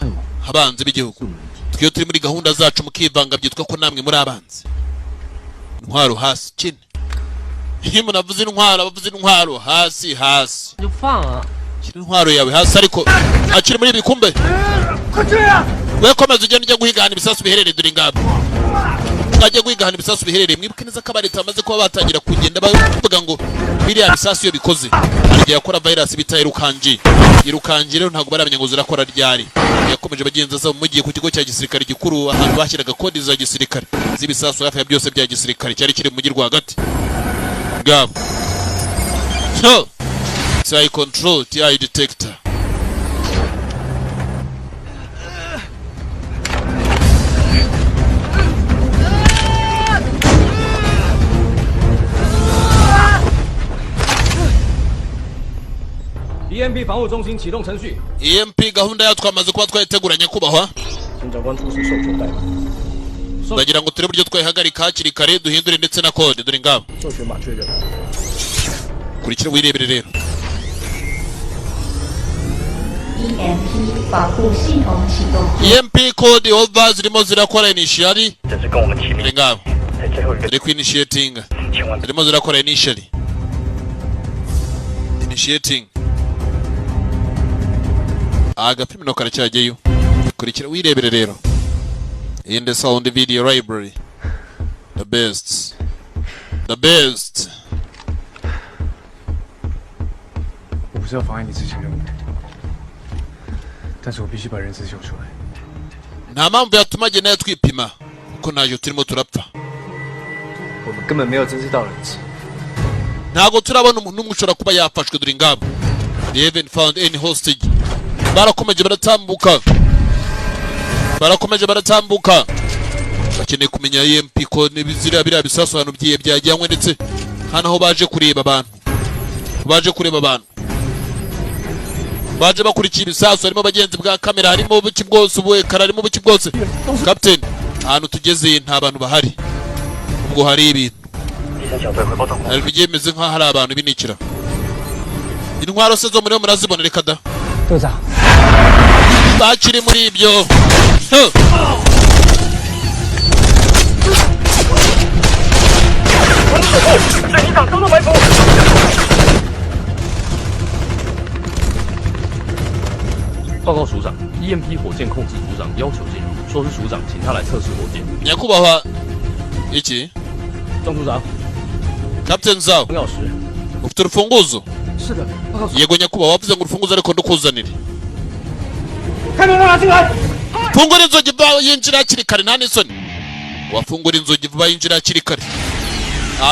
abanzi b'igihugu. Twiyo turi muri gahunda zacu mukivanga byitwa ko namwe muri abanzi. Intwaro hasi chin. Himo navuze intwaro abavuze intwaro hasi. 就放啊！ Kiri intwaro yawe hasi ariko akiri muri bikumbe. 快追啊！ We komeza ugenda ujya guhigana ibisasu biherereye Duringam. Twajya guhigana ibisasu biherereye mwibuke neza ko abareta bamaze kuba batangira kugenda bavuga ngo biriya bisasu iyo bikoze agiye yakora virus bita irukanji. Irukanji rero ntago baramenya ngo zirakora ryari. Yakomeje bagenza za mugiye ku kigo cya gisirikare gikuru ahantu bashyiraga kodi za gisirikare z'ibisasu hafi ya byose bya gisirikare cyari kiri mu mujyi rwagati. Ngabo. So, TI control, TI detector. EMP 防护中心启动程序。 EMP gahunda yacu twamaze kuba twayiteguranye kubahwa. 请长官出示授权代码。 Ndagira ngo turebe uburyo twayihagarika hakiri kare duhindure ndetse na code dore ngabo. 授权码确认。 Kurikira wirebere rero. EMP 保护系统启动。 EMP code over zirimo zirakora initially. 这是跟我们齐名， Dore ngabo. 在最后一个 Dore ku initiating. 千万 Zirimo zirakora initially. Initiating. Agapimino karacyageyo. Kurikira wirebere rero. In the sound video library. The best. The best. 我不是要妨碍你执行任务，但是我必须把人质救出来。 Nta mpamvu yatuma agenda yatwipima kuko ntacyo turimo turapfa. 我们根本没有侦测到人质。 Ntago turabona umuntu umwe ushobora kuba yafashwe dore ngabo. They haven't found any hostage. Barakomeje baratambuka. Bakeneye kumenya EMP ko n'ibizira biriya bisasu hano byiye byajyanywe ndetse hano aho baje kureba abantu. Baje bakurikiye ibisasu harimo bagenzi bwa kamera harimo buki bwose ubwekara harimo buki bwose. Captain, ahantu tugeze nta bantu bahari. Ubwo hari ibintu. 第三小队回报状况。 Hari byemeze nka hari abantu binikira. Intwaro se zo muri murazibona reka da. 队长， Bakiri muri ibyo.队长遭到埋伏。 报告署长 ，EMP 火箭控制组长要求进入，说是署长请他来测试火箭。 Nyakubahwa iki? 张组长， Captain Zao, 钥匙。 ufite urufunguzo? 是的，报告。 Yego nyakubahwa wavuze ngo urufunguzo ariko ndukuzanire. 开门让他进来。 Fungura inzugi vuba yinjira hakiri kare nta n'isoni. Wafungura inzugi vuba yinjira hakiri kare.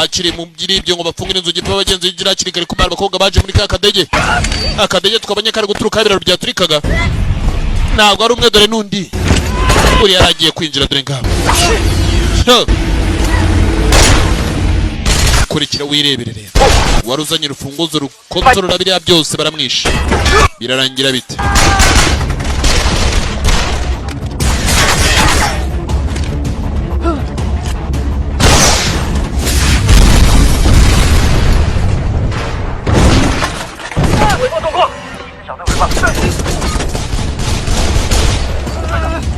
Akiri mu byiribyo ngo bafungure inzugi vuba bagenzi yinjira hakiri kare kumara abakobwa baje muri ka kadege. Akadege twabonye kari guturuka ibiraro byaturikaga. Ntabwo ari umwe dore n'undi. Uri yaragiye kwinjira dore ngabo. Kurikira wirebere rero. Waruzanye urufunguzo rukontorora biriya byose baramwisha. Birarangira bite?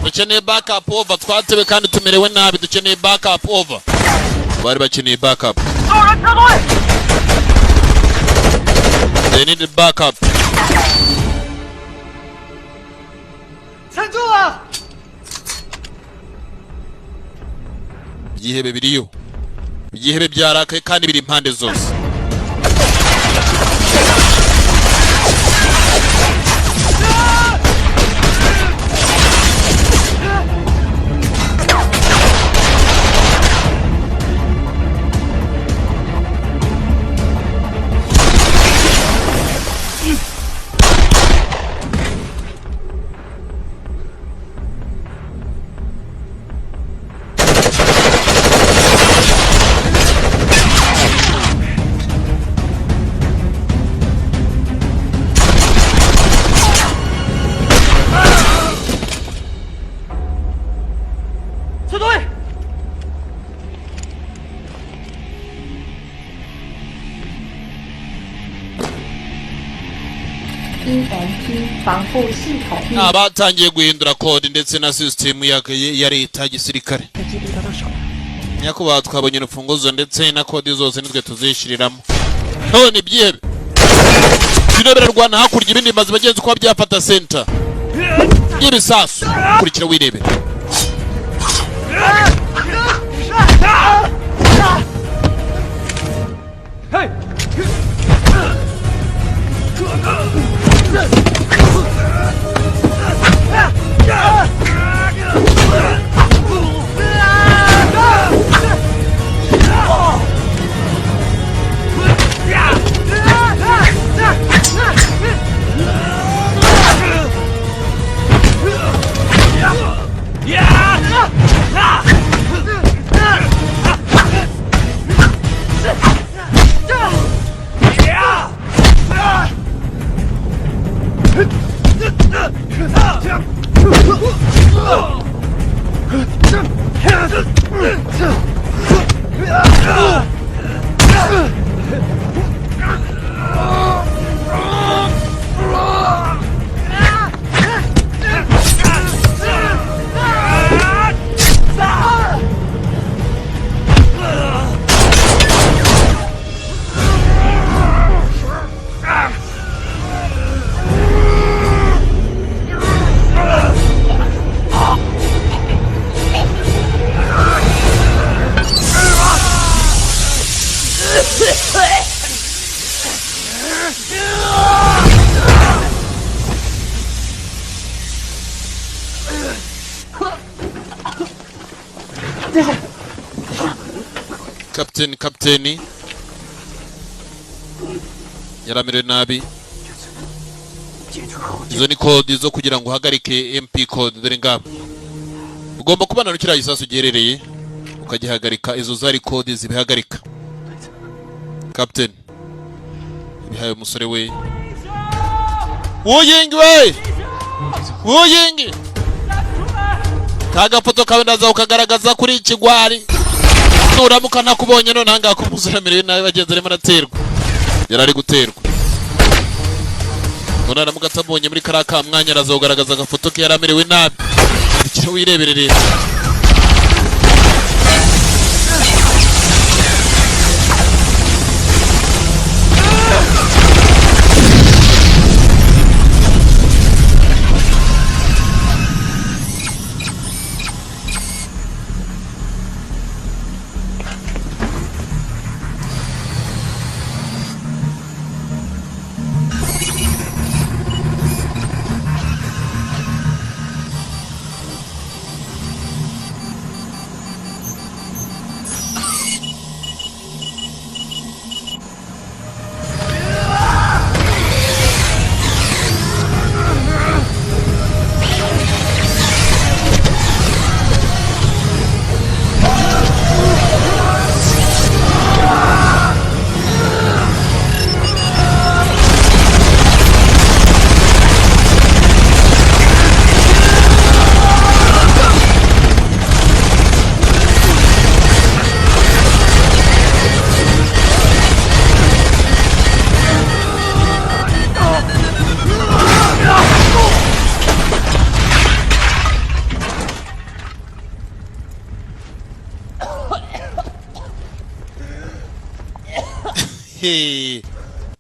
Dukeneye backup over twatewe kandi tumerewe nabi dukeneye backup over. Bari bakeneye backup. They need backup. 撑住了！ Ibyihebe biriyo. Ibyihebe byarakaye kandi biri impande zose. EMP 防护系统。 abatangiye guhindura code ndetse na system ya leta ya gisirikare. Nyakubahwa twabonye urufunguzo ndetse na code zose nitwe tuzishiriramo. None byihebe. Bino birarwana hakurya ibindi maze bagenzi kwa byafata center. Ibisasu kurikira wirebe. Hey! Kapteni yaramerewe nabi. Izo ni code zo kugira ngo uhagarike MP code dore ngabo. Ugomba kubana no kiriya gisasu giherereye ukagihagarika, izo zari code zibihagarika. Captain bihaye umusore we. Woyingi we! Woyingi! Kaga foto kawe ndaza ukagaragaza kuri ikigwari. Nuramuka nakubonye none hanga kumuziramirire nawe bagenzi arimo araterwa. Yarari guterwa. None aramuka atabonye muri karaka mwanya araza kugaragaza agafoto ke yaramerewe nabi. Ikiro wireberere.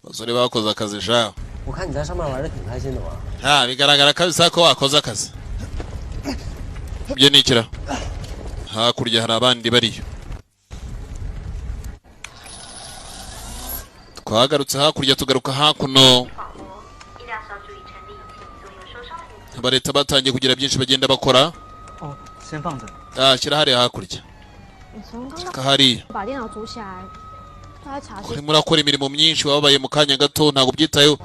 Basore bakoze akazi sha. 我看你在上面玩的挺开心的嘛。 bigaragara kabisa ko wakoze akazi. Byo nikira. Hakurya hari abandi bariyo. Twagarutse hakurya tugaruka hakuno. Abareta batangiye kugira byinshi bagenda bakora. 哦，先放着。 Shyira hari hakurya. 你从刚刚 Kahari. 把电脑租下来，都在查些 Murakora imirimo myinshi wabaye mu kanya gato ntago byitayo.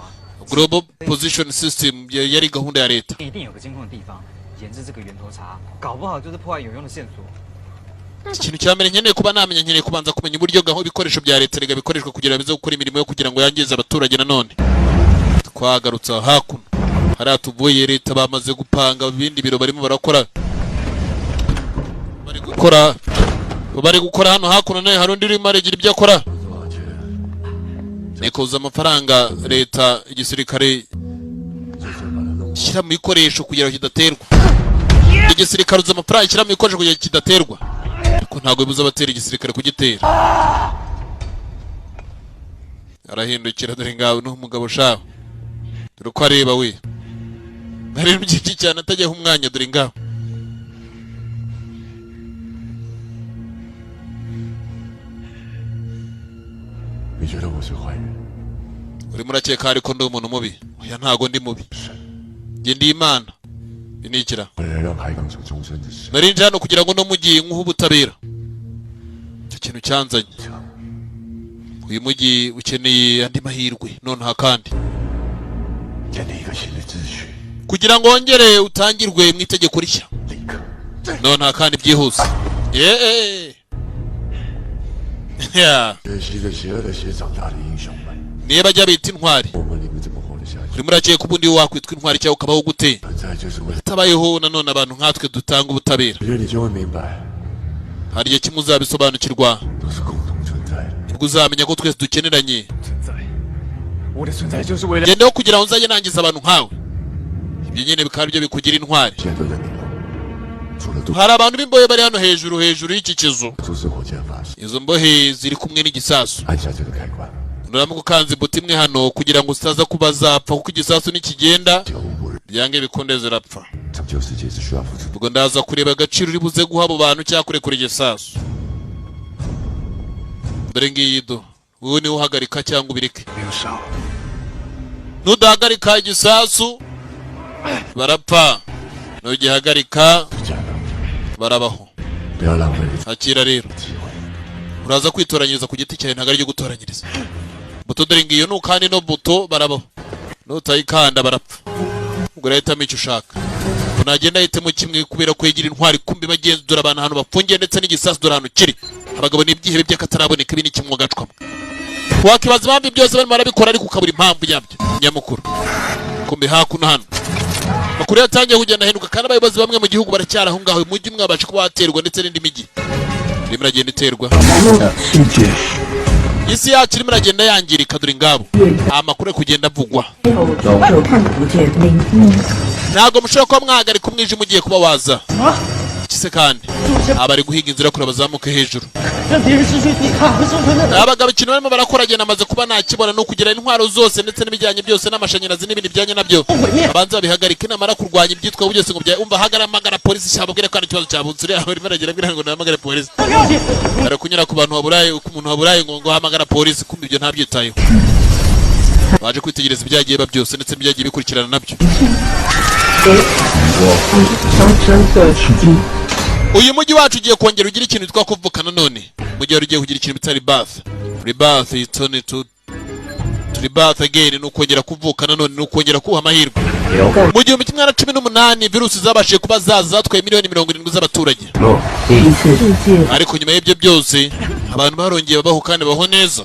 Global Position System yari gahunda ya leta. 一定有个监控的地方，沿着这个源头查，搞不好就是破坏有用的线索。 Ikintu cya mbere nkeneye kuba namenya, nkeneye kubanza kumenya uburyo gaho ibikoresho bya leta rega bikoreshwa kugira bize gukora imirimo yo kugira ngo yangize abaturage nanone. Twagarutse hakuno. Hari tuvuye leta bamaze gupanga ibindi biro barimo barakora. Bari gukora hano hakuno naye hari undi urimo aregira ibyo akora. Nikoza amafaranga leta igisirikare shyira mu bikoresho kugira ngo kidaterwa. Igisirikare uza amafaranga shyira mu bikoresho kugira ngo kidaterwa. Ariko ntabwo bibuza abatera igisirikare kugitera. Arahindukira dore ngaho n'umugabo shaho. Dore ko areba we. Nari byinshi cyane atajya umwanya dore ngaho. Uri murakeka ariko ndi umuntu mubi. Oya ntago ndi mubi. Nge ndi Imana. Binikira. Nari nje hano kugira ngo no mugiye nkuho ubutabera. Icyo kintu cyanzanye. Uyu mugi ukeneye andi mahirwe none hakandi. Kugira ngo wongere utangirwe mu itegeko rishya. None hakandi byihuse. Yeah. Niba bajya bita intwari. Uri murakeye ku bundi wakwitwa intwari cyangwa ukabaho gute? Tabayeho nanone abantu nkatwe dutanga ubutabera. Hari igihe kimwe uzabisobanukirwa. Ubwo uzamenya ko twese dukeneranye. Gendeho kugira ngo nzajye nangiza abantu nkawe. Ibyo nyine bikaba byo bikugira intwari. Hari abantu b'imbohe bari hano hejuru y'iki kizu. Izo mbohe ziri kumwe n'igisasu. Nuramuka ukanze buti imwe hano kugira ngo utaza kuba zapfa kuko igisasu nikigenda byange bikonde zirapfa. Ubwo ndaza kureba agaciro uri buze guha abo bantu cyangwa kurekura igisasu. Dore ngiyido wowe ni uhagarika cyangwa ubireke. Nudahagarika igisasu barapfa. Nugihagarika barabaho. Akira rero. Uraza kwitoranyiriza ku giti cyawe ntago ari gutoranyiriza. Buto dore ngiyo nukandi no buto barabaho. Nutayikanda barapfa. Ubwo leta mico ushaka. Unagenda hitemo kimwe kubera kwegira intwari kumbi bagenzura abantu hano bafungiye ndetse n'igisasu dore hano kiri. Abagabo n'ibyihebe by'akataraboneka bini kimwe gacwamo. Wakibaza bambi byose barimo barabikora ariko ukabura impamvu yabyo. Nyamukuru. Kumbi hakuno hano. Makuru yatangiye kugenda hinduka kandi abayobozi bamwe mu gihugu baracyara aho ngaho mujyi mwabasha kuba waterwa ndetse n'indi migi. Rimwe ragenda iterwa. Isi yacu rimwe ragenda yangirika dore ngabo. Amakuru kugenda avugwa. Ntago mushobora kuba mwahagarika umwijima ugiye kuba waza. Kise kandi abari guhiga inzira kure bazamuke hejuru. Abagabo ikintu barimo barakora agenda amaze kuba nakibona no kugira intwaro zose ndetse n'ibijyanye byose n'amashanyarazi n'ibindi bijyanye nabyo. Abanza bihagarika inamara kurwanya ibyitwa byose ngo bya umva hagaramagara polisi cyababwire ko ari ikibazo cyabunzure aho rimwe ragira bwira ngo namagare polisi. Barakunyura ku bantu waburaye ku muntu waburaye ngo hamagara polisi kumbi ibyo ntabyitayeho. Baje kwitegereza ibyagiye byose ndetse n'ibyagiye bikurikirana nabyo. Uyu mujyi wacu ugiye kongera ugira ikintu twakuvukana none. Mujyi ugiye kugira ikintu bitari rebirth. Rebirth itone to rebirth again no kongera kuvukana none no kongera kuha amahirwe. Mu 2018 virusi zabashije kuba zatwaye miliyoni 70 z'abaturage. Ariko nyuma y'ibyo byose abantu barongeye babaho kandi baho neza.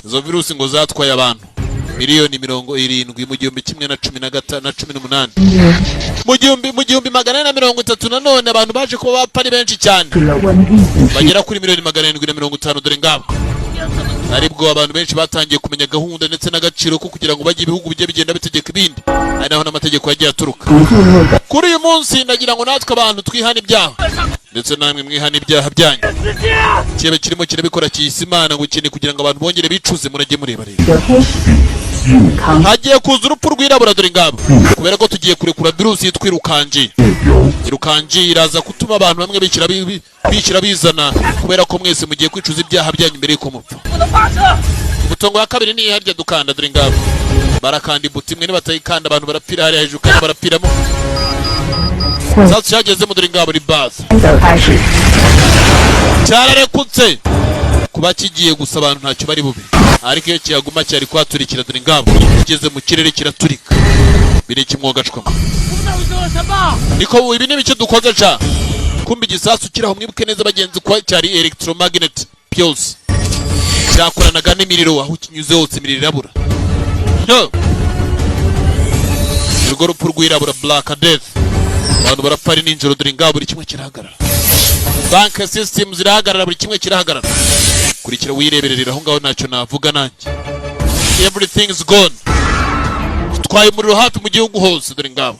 Izo virusi ngo zatwaye abantu miliyoni 70 mu 2018. Mu 1930 nanone abantu baje kuba bapfa ari benshi cyane. Bagera kuri miliyoni 750 dore ngabo. Aribwo abantu benshi batangiye kumenya gahunda ndetse n'agaciro ko kugira ngo bajye ibihugu bijye bigenda bitegeka ibindi. Ari naho n'amategeko yagiye aturuka. Kuri uyu munsi ndagira ngo natwe abantu twihana ibyaha. Ndetse namwe mwihana ibyaha byanyu. Kibe kirimo kirabikora kiyisimana ngo ikindi kugira ngo abantu bongere bicuze murage mureba rero. Hagiye kuza urupfu rwirabura dore ngabo. Kubera ko tugiye kurekura virusi yitwa irukanji. Irukanji iraza kutuma abantu bamwe bikira bizana kubera ko mwese mugiye kwicuza ibyaha byanyu mbere yuko mupfa. Ubutongo ya kabiri ni harya dukanda dore ngabo. Barakanda ibuti imwe nibatayikanda abantu barapira hari hejuru kandi barapiramo. Sasa cyageze mu dore ngabo ribaza. Cyararekutse. Kuba kigiye gusa abantu ntacyo bari bube. Ariko iyo kiyaguma cyari kwaturikira dore ngabo. Kigeze mu kirere kiraturika. Biri kimwogacwa. Niko ibi nibice dukoze cha. Kumbi gisasu kiraho mwibuke neza bagenzi kwa cyari electromagnet pulse. Cyakoranaga n'imiriro aho kinyuze hose imiriro irabura. No. Urwo rupfu rwirabura black death. Abantu barapfa ari ninjoro dore ngabo buri kimwe kirahagarara. Bank system zirahagarara buri kimwe kirahagarara. Kurikira wireberera aho ngaho ntacyo navuga nanjye. Everything is gone. cyatwaye umuriro hafi mu gihugu hose dore ngabo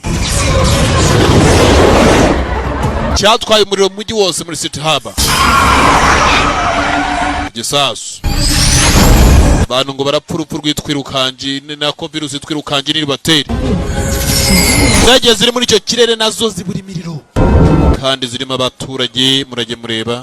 cyatwaye umuriro mu mujyi wose muri City Harbor gisasu abantu ngo barapfurupfu rwitwirukanji nako virusi itwirukanji niribateri zagiye ziri muri icyo kirere nazo zibura imiriro kandi zirimo abaturage murage mureba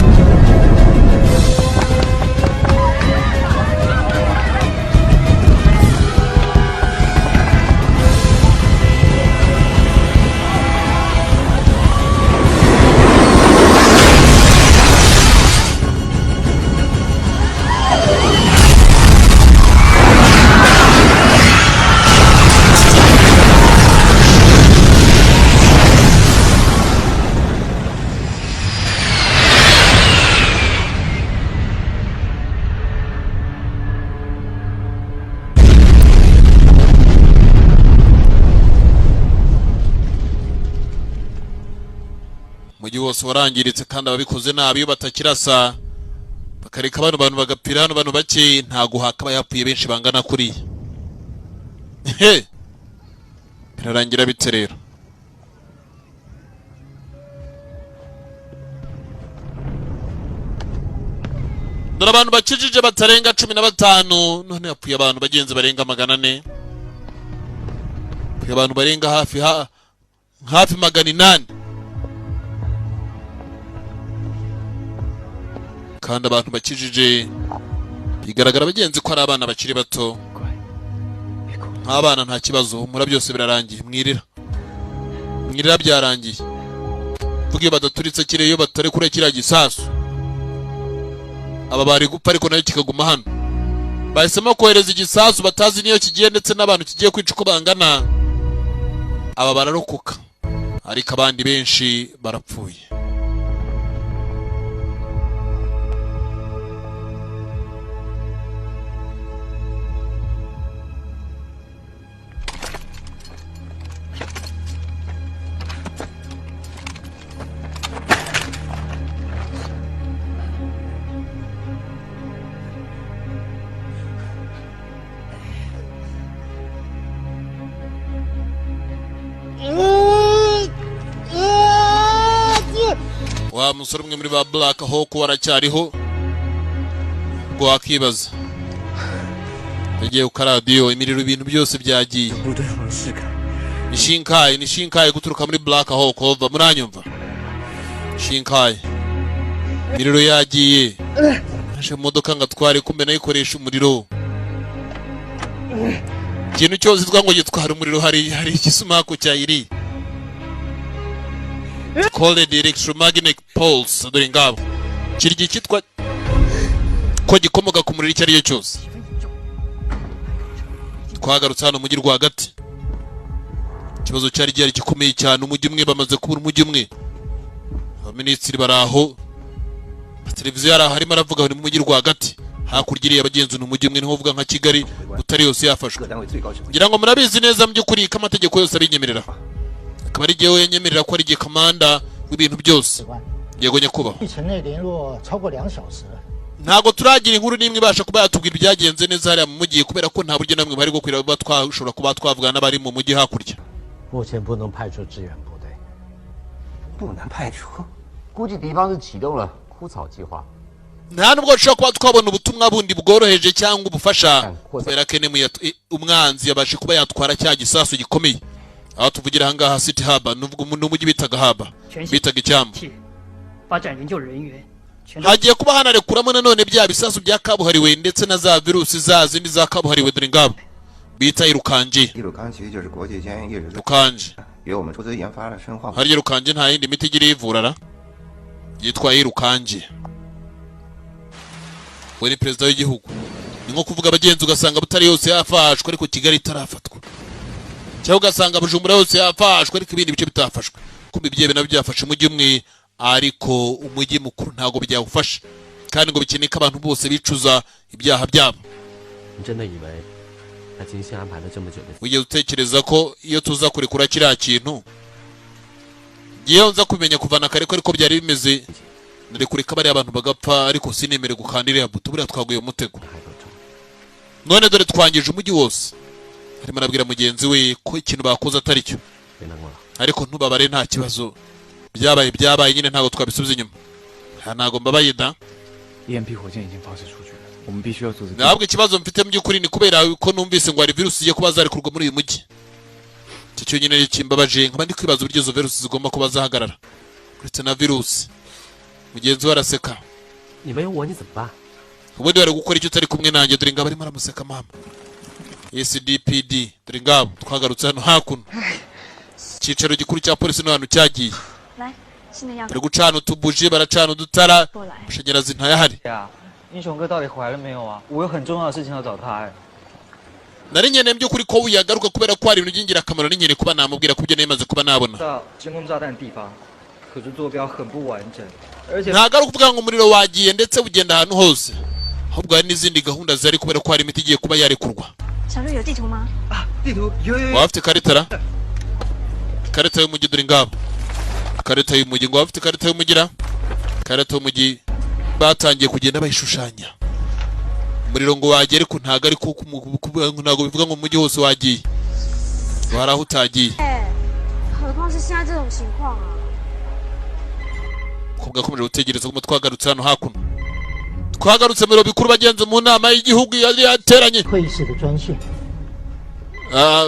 umujyi wose warangiritse kandi ababikoze nabi iyo batakirasa bakareka abantu bagapira hano abantu bake ntago hakaba yapfuye benshi bangana kuri birarangira bite rero dore abantu bakijije batarenga 15 none yapfuye abantu bagenzi barenga 400 abantu barenga hafi 800 kandi abantu bakijije bigaragara bagenzi ko ari abana bakiri bato nk'abana nta kibazo umura byose birarangiye mwirira byarangiye vuga badaturitse kire iyo batare kure kira gisasu aba bari gupfa ariko nayo kikaguma hano bahisemo kohereza igisasu batazi niyo kigiye ndetse n'abantu kigiye kwica uko bangana aba bararokoka ariko abandi benshi barapfuye wa musore umwe muri ba Black Hawk waracyariho ngo akibaza yagiye ku radio imiriro ibintu byose byagiye ni Shinkai guturuka muri Black Hawk ova muranyumva Shinkai imiriro yagiye ashe modoka ngatware kumbe nayikoresha umuriro ikintu cyose twangwa gitwara umuriro hari igisumako cyayiri called the electromagnetic pulse dore ngabo kirigi kitwa ko gikomoka ku muriro cyari cyose twagarutse hano mujyi rwagati kibazo cyari gikomeye cyane umujyi umwe bamaze kubura umujyi umwe abaminisitiri baraho televiziyo yari harimo aravuga bari mu mujyi rwagati hakurya abagenzi n'umujyi umwe niho uvuga nka Kigali utari yose yafashwe ngira ngo murabizi neza mu by'ukuri ko amategeko yose abinyemerera akaba ari gihe yenyemerera ko ari gihe komanda w'ibintu byose yego nyakubaho ntago turagira inkuru nimwe ibasha kuba yatubwira ibyagenze neza hariya mu mujyi kubera ko nta buryo namwe bari gwo kwira twashobora kuba twavugana n'abari mu mujyi hakurya nta nubwo dushobora kuba twabona ubutumwa bundi bworoheje cyangwa ubufasha kubera ko umwanzi yabashe kuba yatwara cya gisasu gikomeye aho tuvugira hangaha City Harbor n'umujyi bitaga Harbor bitaga icyambu hagiye kuba hanarekuramo nanone bya bisasu bya kabuhariwe ndetse na za virusi zindi za kabuhariwe dore ngabo bita irukanje hari irukanje nta yindi miti igira ivurara yitwa irukanje we perezida w'igihugu ni nko kuvuga abagenzi ugasanga butari yose yafashwe ariko Kigali itarafatwa cyangwa ugasanga Bujumbura yose yafashwe ariko ibindi bice bitafashwe kumbe ibyo nabyo byafashe umujyi umwe ariko umujyi mukuru ntago byawufasha kandi ngo bikeneka abantu bose bicuza ibyaha byabo ujye utekereza ko iyo tuza kurekura kiriya kintu ngiye nza kumenya kuvana kare ko ariko byari bimeze nari kureka bari abantu bagapfa ariko sinemere gukandira buto buriya twaguye umutego none dore twangije umujyi wose arimo arabwira mugenzi we ko ikintu bakoze atari cyo ariko ntubabare nta kibazo byabaye nyine ntago twabisubiza inyuma ntago mbabaye da EMP 火箭已经发射出去了，我们必须要阻止。 ntabwo ikibazo mfite mu by'ukuri ni kubera ko numvise ngo hari virusi igiye kuba zarekurwa muri uyu mujyi icyo cyo nyine kimbabaje nkaba ndi kwibaza uburyo izo virusi zigomba kuba zahagarara uretse na virusi mugenzi we araseka ubundi bari gukora icyo utari kumwe nanjye dore ngabo arimo aramuseka mama SDPD dore ngabo twagarutse hano hakuno icyicaro gikuru cya polisi no hano cyagiye bari gucana utubuje baracana udutara amashanyarazi ntayahari 英雄哥到底回来了没有啊？我有很重要的事情要找他。 nari nkeneye mu by'ukuri ko wiyagaruka kubera ko hari ibintu by'ingirakamaro n'inkeneye kuba namubwira ku byo nemaze kuba nabona 到监控炸弹地方，可是坐标很不完整，而且 ntabwo ari ukuvuga ngo umuriro wagiye ndetse ugenda ahantu hose ahubwo hari n'izindi gahunda zari kubera ko hari imiti igiye kuba yarekurwa 小鹿有地图吗？ 地图有。 waba ufite ikarita ikarita y'umujyi dore ngabo ikarita y'umujyi ngo waba ufite ikarita y'umugira ikarita y'umujyi batangiye kugenda bayishushanya umuriro ngo wagere ariko ntabwo ari ntabwo bivuga ngo umujyi hose wagiye hari aho utagiye 何况是现在这种情况啊！ ko bwakomeje gutegereza ko twagarutse hano hakuno twagarutse mu biro bikuru bagenze mu nama y'igihugu yari yateranye 会议室的专线。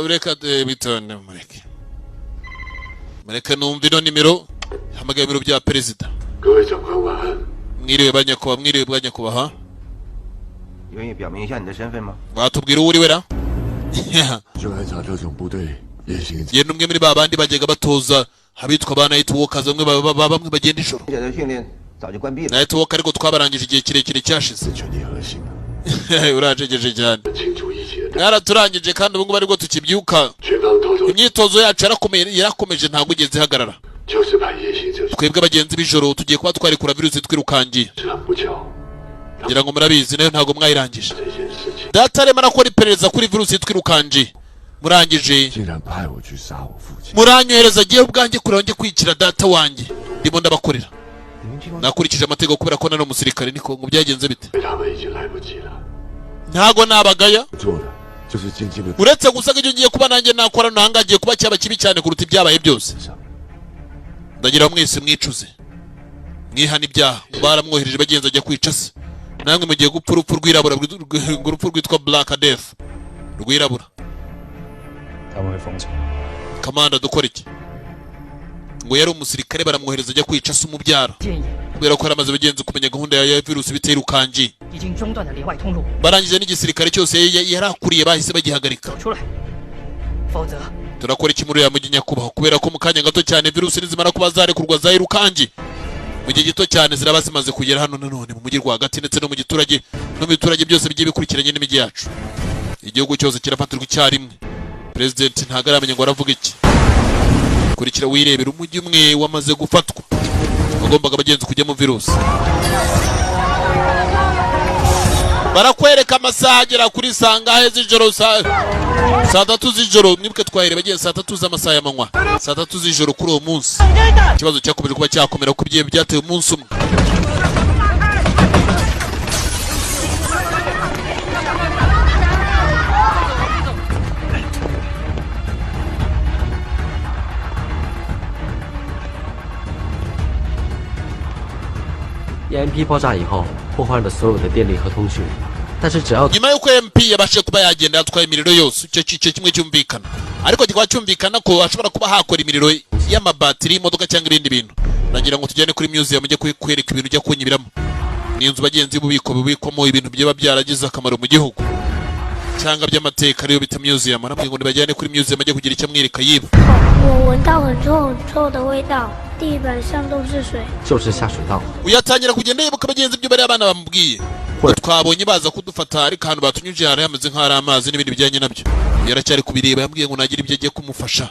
reka bitonde mureke numva ino nimero hamagaye ibiro bya perezida mwiriwe bwa nyakubahwa 愿意表明一下你的身份吗？ watubwira uwo uri we ra 就来查特种部队夜行。 ye n'umwe muri ba bandi bajyaga batoza abitwa ba night walkers bamwe bagenda ijoro 现在的训练早就关闭了。 night walk ariko twabarangije igihe kirekire cyashize 全体核心。 urajegeje cyane 清楚一些。 mwaraturangije kandi ubu ngubu aribwo tukibyuka 全方头头 imyitozo yacu yarakomeje ntabwo igeze ihagarara 就是把夜行者 twebwe abagenzi b'ijoro tugiye kuba twarekura virusi twirukangiye 这不巧， ngira ngo murabizi nayo ntabwo mwayirangije data arimo arakora iperereza kuri virusi twirukanje murangije 竟然派我去杀我父亲。 muranyohereza agiye ubwanjye kureba njye kwicira data wanjye ndimo ndabakorera nakurikije amategeko kubera ko nari umusirikare niko ngo byagenze bite 他们已经来不及了。 ntago nabagaya 做的就是静静的 uretse gusa ko icyo ngiye kuba nanjye nakora ntangagiye kuba cyaba kibi cyane kuruta ibyabaye byose ndagira mwese mwicuze mwihana ibyaha baramwohereje bagenzi ajya kwica se namwe mugiye gupfa urupfu rwirabura urupfu rwitwa black death rwirabura 他们会封城。 kamanda dukora iki ngo yari umusirikare baramwohereza ajya kwica se umubyara kubera ko yaramaze bagenzi kumenya gahunda ya virusi biteye rukangi 已经中断了连外通路， barangije n'igisirikare cyose yarakuriye bahise bagihagarika 出来，否则 turakora iki muri uriya mujyi nyakubahwa kubera ko mu kanya gato cyane virusi nizimara kuba zarekurwa za irukangi mu gihe gito cyane ziraba zimaze kugera hano nanone mu mujyi rwagati ndetse no mu giturage no mu biturage byose bigiye bikurikiranye n'imijyi yacu igihugu cyose kirafatirwa icyarimwe president ntago aramenya ngo aravuga iki kurikira wirebera umujyi umwe wamaze gufatwa bagombaga abagenzi kujyamo virusi barakwereka amasaha agera kuri sangahe z'ijoro saa 3 z'ijoro mwibuke twahere bagiye saa 3 z'amasaha y'amanywa saa 3 z'ijoro kuri uwo munsi ikibazo cyakomeje kuba cyakomera kuko ibyo byateye umunsi umwe EMP 爆炸以后，破坏了所有的电力和通讯，但是只要 nyuma y'uko MP yabashe kuba yagenda yatwaye imiriro yose icyo kimwe cyumvikana ariko kikaba cyumvikana ko hashobora kuba hakora imiriro y'amabatiri y'imodoka cyangwa ibindi bintu nagira ngo tujyane kuri museum ujye kwereka ibintu ujya kunyibiramo ni inzu bagenzi bubiko bubikwamo ibintu byaba byaragize akamaro mu gihugu cyangwa by'amateka ariyo bita museum namwe ngo nibajyane kuri museum ajye kugira icyo amwereka yiba 我闻到很臭很臭的味道，地板上都是水。 就是下水道。 uyatangira kugenda yibuka abagenzi ibyo bari abana bamubwiye twabonye baza kudufata ariko ahantu batunyuje hari hameze nk'ahari amazi n'ibindi bijyanye nabyo yaracyari kubireba yambwiye ngo nagira ibyo agiye kumufasha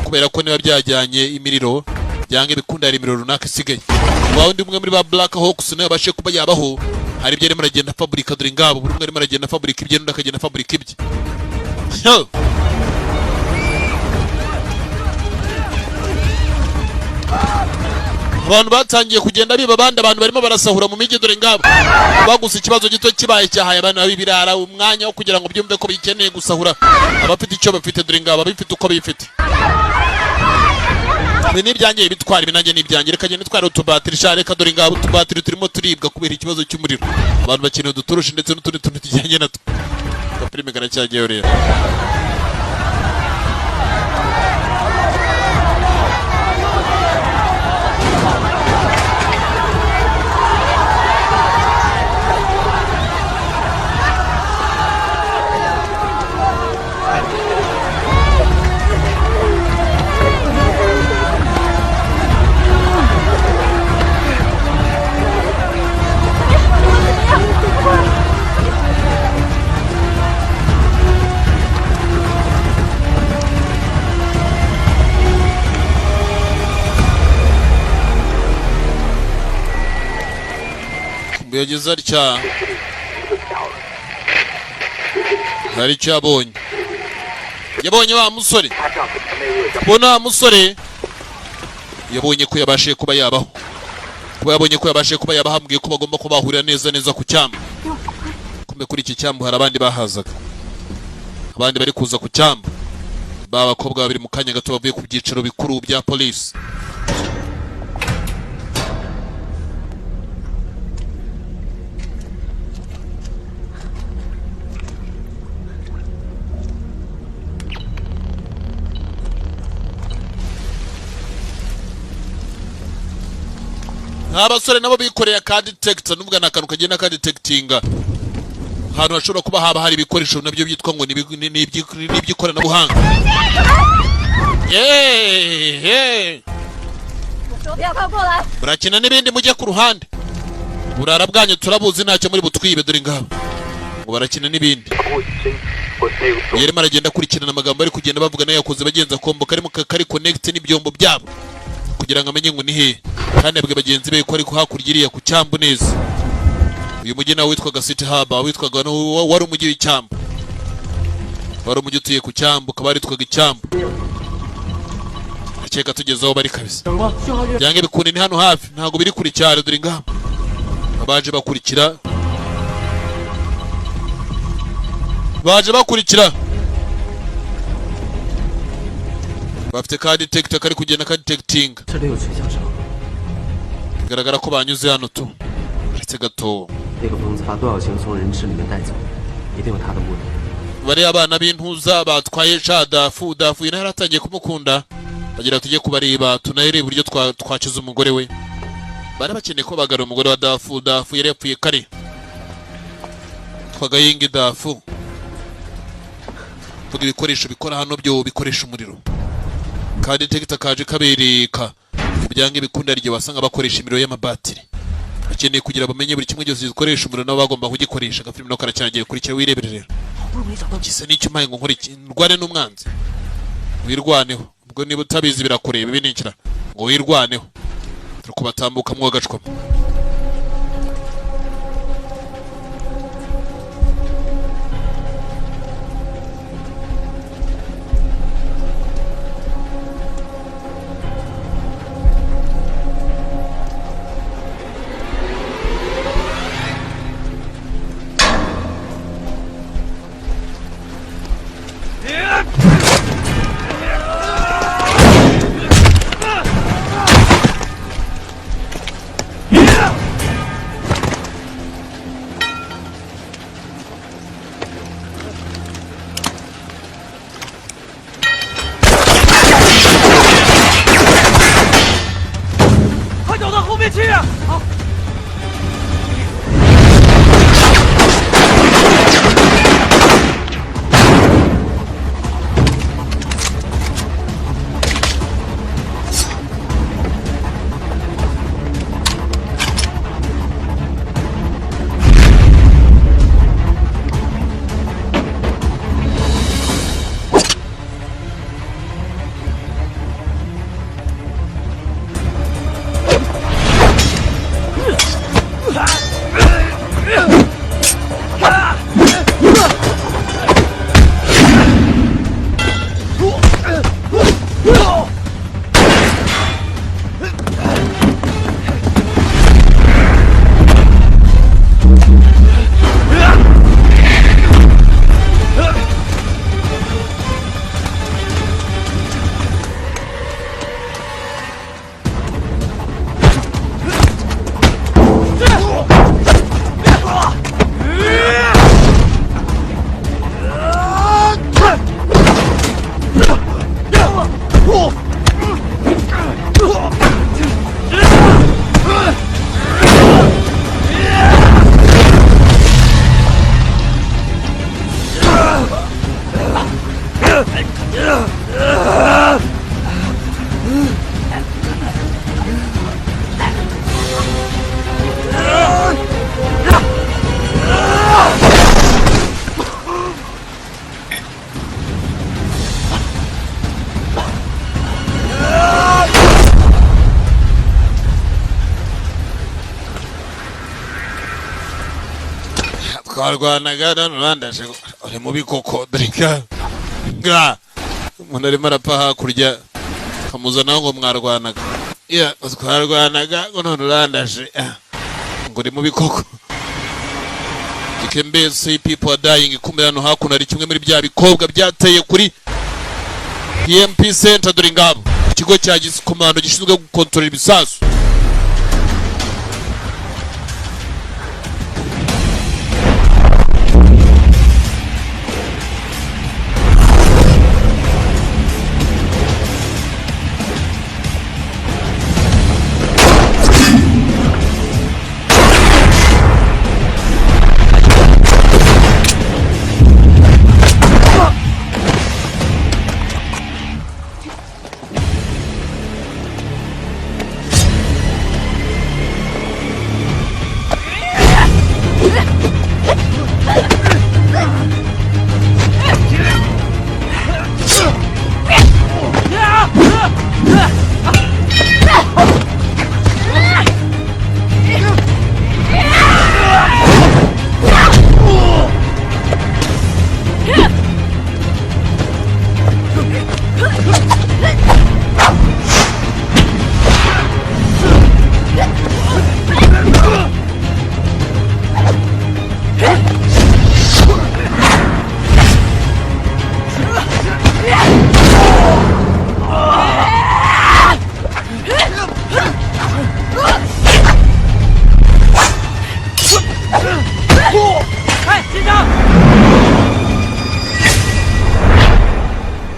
kubera ko niba byajyanye imiriro byanga ibikunda hari imiriro runaka isigaye wa undi umwe muri ba Black Hawks nawe yabashe kuba yabaho hari ibyo arimo aragenda fabrika dore ngabo buri umwe arimo aragenda fabrika ibye n'undi akagenda fabrika ibye abantu batangiye kugenda biba abandi abantu barimo barasahura mu mijyi dore ngabo bagusa ikibazo gito kibaye cyahaye abantu babirara umwanya wo kugira ngo byumve ko bikeneye gusahura abafite icyo bafite dore ngabo bifite uko bifite ni byangiye bitwara ibinange n'ibyangiye reka genda twara utubatiri sha reka dore ngabo utubatiri turimo turibwa kubera ikibazo cy'umuriro abantu bakeneye uduturushi ndetse n'utundi tuntu tujyanye natwo filime karacyagiye rero yageze atya hari icyo yabonye wa musore bona wa musore yabonye ko yabashije kuba yabaho yabonye ko yabashije kuba yabaho ambwiye ko bagomba kuba bahurira neza ku cyambu kumbe kuri iki cyambu hari abandi bahazaga abandi bari kuza ku cyambu bakobwa babiri mu kanya gato bavuye ku byicaro bikuru bya polisi abasore nabo bikoreye ka detector nuvuga nakantu kagenda ka detectinga hano hashobora kuba haba hari ibikoresho nabyo byitwa ngo n'iby'ikoranabuhanga burakina n'ibindi mujye ku ruhande burara bwanyu turabuzi ntacyo muri butwibe dore ngabo ngo barakina n'ibindi yerema aragenda akurikirana amagambo ari kugenda bavuga nayo yakoze bagenza kombo karimo kari connect n'ibyombo byabo kugira ngo amenye ngo ni he kandi abwe bagenzi be ko ari hakurya iriya ku cyambu neza uyu mujyi nawe witwaga City Harbor witwaga wari umujyi w'icyambu wari umujyi utuye ku cyambu ukaba witwaga icyambu akeka tugezeho bari kabisa byange bikuni ni hano hafi ntago biri kuri cyaro dore ngabo baje bakurikira bafite ka detector kari kugenda ka detecting bigaragara ko banyuze hano tu uretse gato bari abana b'intuza batwaye dafu ina yaratangiye kumukunda bagira tujye kubareba tunayire buryo twakiza umugore we bari bakeneye ko bagara umugore wa dafu yari yapfuye kare twagayinga dafu vuga ibikoresho bikora hano byo bikoresha umuriro ka detector kaje kabereka ibyange bikunda ryo basanga bakoresha imiriro y'amabatiri bakeneye kugira bamenye buri kimwe cyose gikoresha umuriro nabo bagomba kugikoresha agafilm no karacyagiye kurikira wireberera gisa n'icyo mpaye ngo nkore ndwane n'umwanzi wirwaneho ubwo niba utabizi birakureba binikira ngo wirwaneho tukubatambuka mu gacwa twarwanaga none urandashe uri mubi koko drika ga umuntu arimo arapfa hakurya kamuzana ngo mwarwanaga twarwanaga none urandashe ngo uri mubi koko. You can be say people are dying. Kumbe hano hakuno ari kimwe muri bya bikobwa byateye kuri EMP center dore ngabo ikigo cya komando gishinzwe gukontorera ibisasu.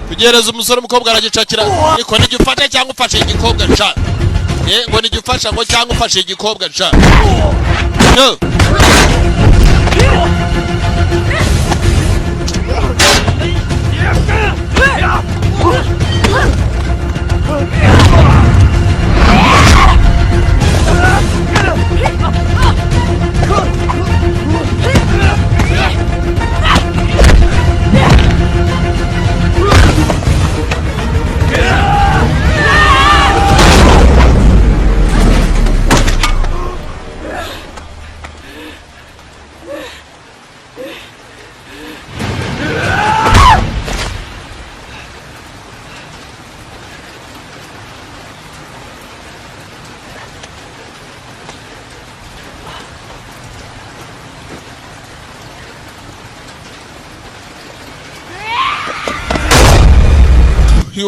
Kugereza umusore umukobwa aragicakira niko nigifashe cyangwa ufashe igikobwa nca ngo nigifasha ngo cyangwa ufashe igikobwa nca no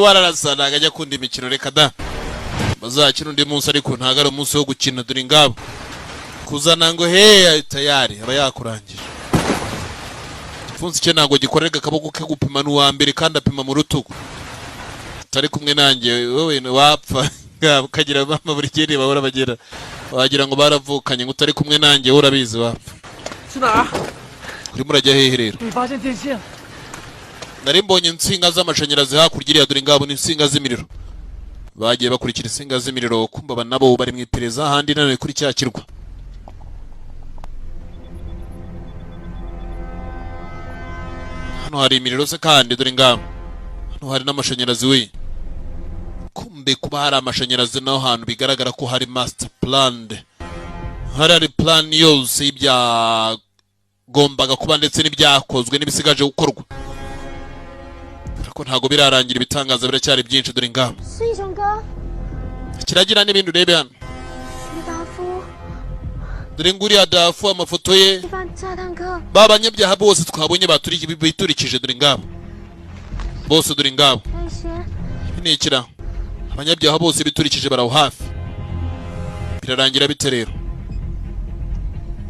wararasana ajya kundi imikino reka da bazakina undi munsi ariko ntago ari umunsi wo gukina dore ngabo kuzana ngo he tayari aba yakurangije funsi cye ntago gikorerga akaboko ke gupima n'uwa mbere kandi apima mu rutugu tari kumwe nanjye wowe wapfa ukagira mama buri gihe bahora bagera wagira ngo baravukanye ngo utari kumwe nanjye urabizi wapfa urimo urajya hehe rero nari mbonye insinga z'amashanyarazi hakurya iriya dore ngabo ni insinga z'imiriro bagiye bakurikira insinga z'imiriro kumba nabo bari mu ipereza ahandi nane kuri cya kirwa hano hari imiriro se kandi dore ngabo hano hari n'amashanyarazi we kumbe kuba hari amashanyarazi naho hantu bigaragara ko hari master plan hari plan yose ibyagombaga kuba ndetse n'ibyakozwe n'ibisigaje gukorwa ko ntago birarangira ibitangaza biracyari byinshi dore ngabo kiragira n'ibindi urebe hano dore nguriya dafu amafoto ye babanyabyaha bose twabonye biturikije dore ngabo bose dore ngabo ni ikira abanyabyaha bose biturikije baraho hafi birarangira bite rero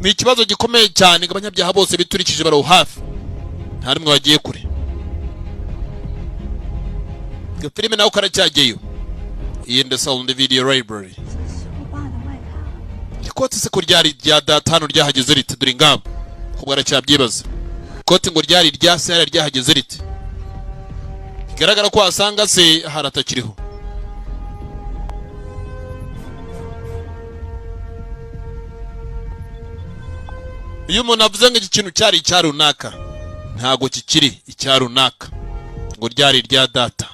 ni ikibazo gikomeye cyane ngo abanyabyaha bose biturikije baraho hafi nta rimwe wagiye kure filime nawe karacyageyo iyi nda sound video library ikoti se ko ryari rya data hano ryahageze rite dore ngabo ko bwaracyabyibaza ikoti ngo ryari rya se ryahageze rite bigaragara ko asanga se haratakiriho iyo umuntu avuze ngo iki kintu cyari icyarunaka ntago kikiri icyarunaka ngo ryari rya data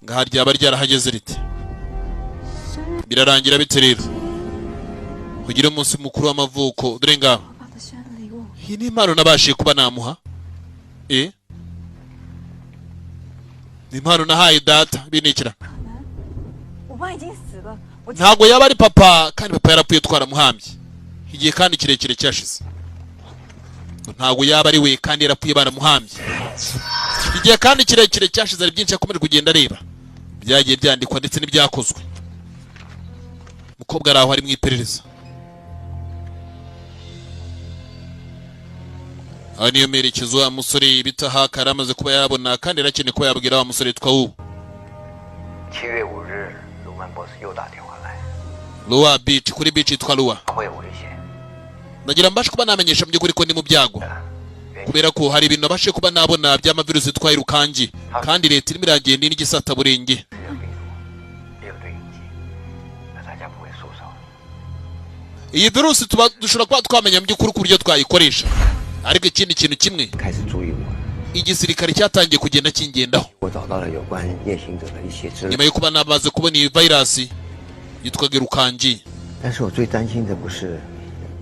ngaha ryaba ryarahageze rite birarangira bite rero kugira umunsi mukuru w'amavuko dore ngaho iyi ni impano nabashije kuba namuha. Ni impano nahaye data binikira. Ntabwo yaba ari papa, kandi papa yarapfuye twaramuhambye igihe kandi kirekire cyashize. Ntabwo yaba ari we kandi yarapfuye baramuhambye igihe kandi kirekire cyashize. Ari byinshi yakomeje kugenda areba, byagiye byandikwa ndetse n'ibyakozwe. Mukobwa araho ari mu iperereza. Aha niyo merekezo wa musore bita Hakara amaze kuba yabona, kandi arakeneye kuba yabwira wa musore twa ubu. 7月5日，鲁曼博士又打电话来， Lua Beach, kuri beach yitwa Lua. 会有危险。 Nagira mbashe kuba namenyesha mu by'ukuri ko ndi mu byago, kubera ko hari ibintu nabashe kuba nabona by'amavirusi twaye rukangi, kandi leta irimo iragenda n'igisata burenge. Iyi virusi dushobora kuba twamenya mu by'ukuri ku buryo twayikoresha, ariko ikindi kintu kimwe, igisirikare cyatangiye kugenda kingendaho. Nyuma yo kuba nabaze kubona iyi virus yitwaga rukangi,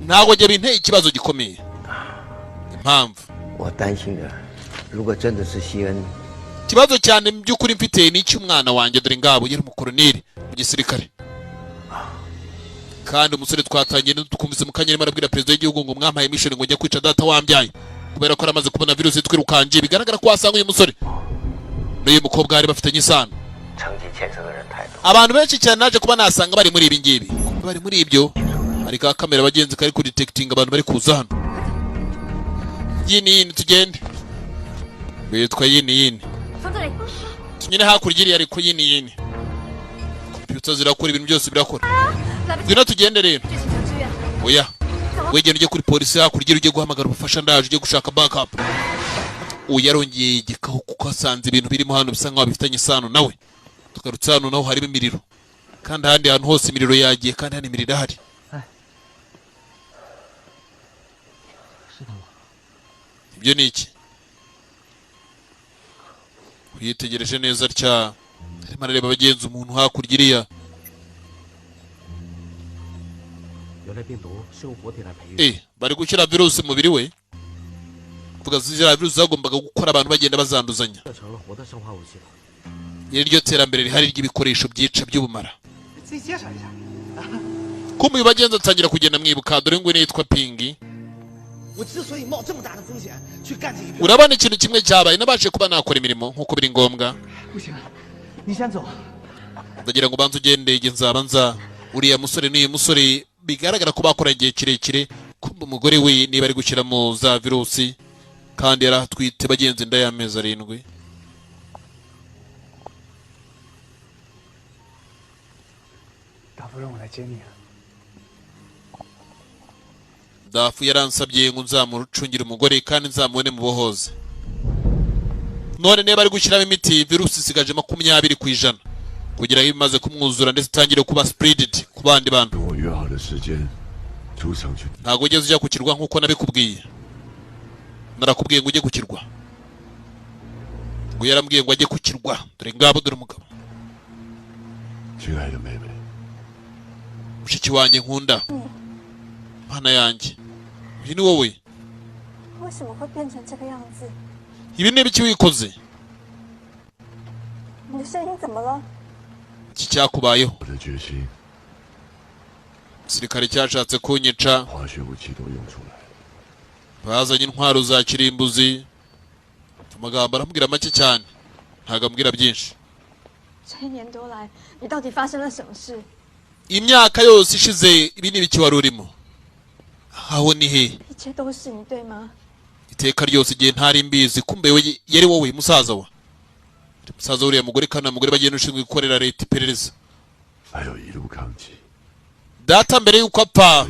ntabwo njye binteye ikibazo gikomeye. Impamvu ikibazo cyane mu by'ukuri mfite ni icy'umwana wanjye, dore ngabo yari umukoroneri mu gisirikare, kandi umusore twatangiye dukumvise mu kanya arimo arabwira perezida w'igihugu ngo mwampaye mission ngo njye kwica data wambyaye, kubera ko aramaze kubona virusi twirukangiye. Bigaragara ko wasanga uyu musore n'uyu mukobwa hari bafitanye isano. Abantu benshi cyane naje kuba nasanga bari muri ibi ngibi, bari muri ibyo. Hari ka kamera bagenzi kari ku detecting abantu bari kuza hano. Yini tugende, witwa yini tunyine hakurya iri, ariko yini computer zirakora ibintu byose birakora. Ngwino tugende rero. Oya, wegenda ujye kuri polisi hakurya, ujye guhamagara ubufasha, ndaje ujye gushaka backup. Uyarongeye igikaho kuko asanze ibintu birimo hano bisa nkaho bifitanye isano nawe. Tugarutse hano naho harimo imiriro, kandi ahandi hantu hose imiriro yagiye, kandi hano imiriro ihari. Ibyo ni iki? Uyitegereje neza atya, arimo arareba abagenzi umuntu hakurya iriya. Bari gushyira virusi mu mubiri we. Vuga ziriya virusi zagombaga gukora abantu bagenda bazanduzanya. Iryo terambere rihari ry'ibikoresho byica by'ubumara. Kumbe uyu bagenzi atangira kugenda mwibuka, dore ngo nitwa Pique. Urabona ikintu kimwe cyabaye, nabashe kuba nakora imirimo nk'uko biri ngombwa. Ndagira ngo banze ugende, nzaba nza uriya musore n'uyu musore bigaragara ko bakora igihe kirekire. Kumbe umugore we niba ari gushyiramo za virusi, kandi yari atwite bagenzi inda y'amezi 7. Dafu yaransabye ngo nzamucungire umugore kandi nzamubone mu bohoze. None niba ari gushyiramo imiti, virusi isigaje 20% kugira ngo imaze kumwuzura ndetse itangire kuba spreaded ku bandi bantu. Ntabwo ugeze ujya kukirwa nk'uko nabikubwiye. Narakubwiye ngo ujye kukirwa, ngo yarambwiye ngo ajye kukirwa. Dore ngabo, dore umugabo, mushiki wanjye nkunda, mana yanjye. Uyu ni wowe? Ibi ni ibiki wikoze? Iki cyakubayeho? Sirikare cyashatse kunyica, bazanye intwaro za kirimbuzi. Amagambo aramubwira make cyane, ntago ambwira byinshi. Imyaka yose ishize ibi ni ibiki wari urimo? Aho ni he? Iteka ryose igihe ntari mbizi, kumbe we yari wowe musaza wa. Musaza uriya mugore, kandi mugore bagenda ushinzwe gukorera leta iperereza. Data mbere yuko apfa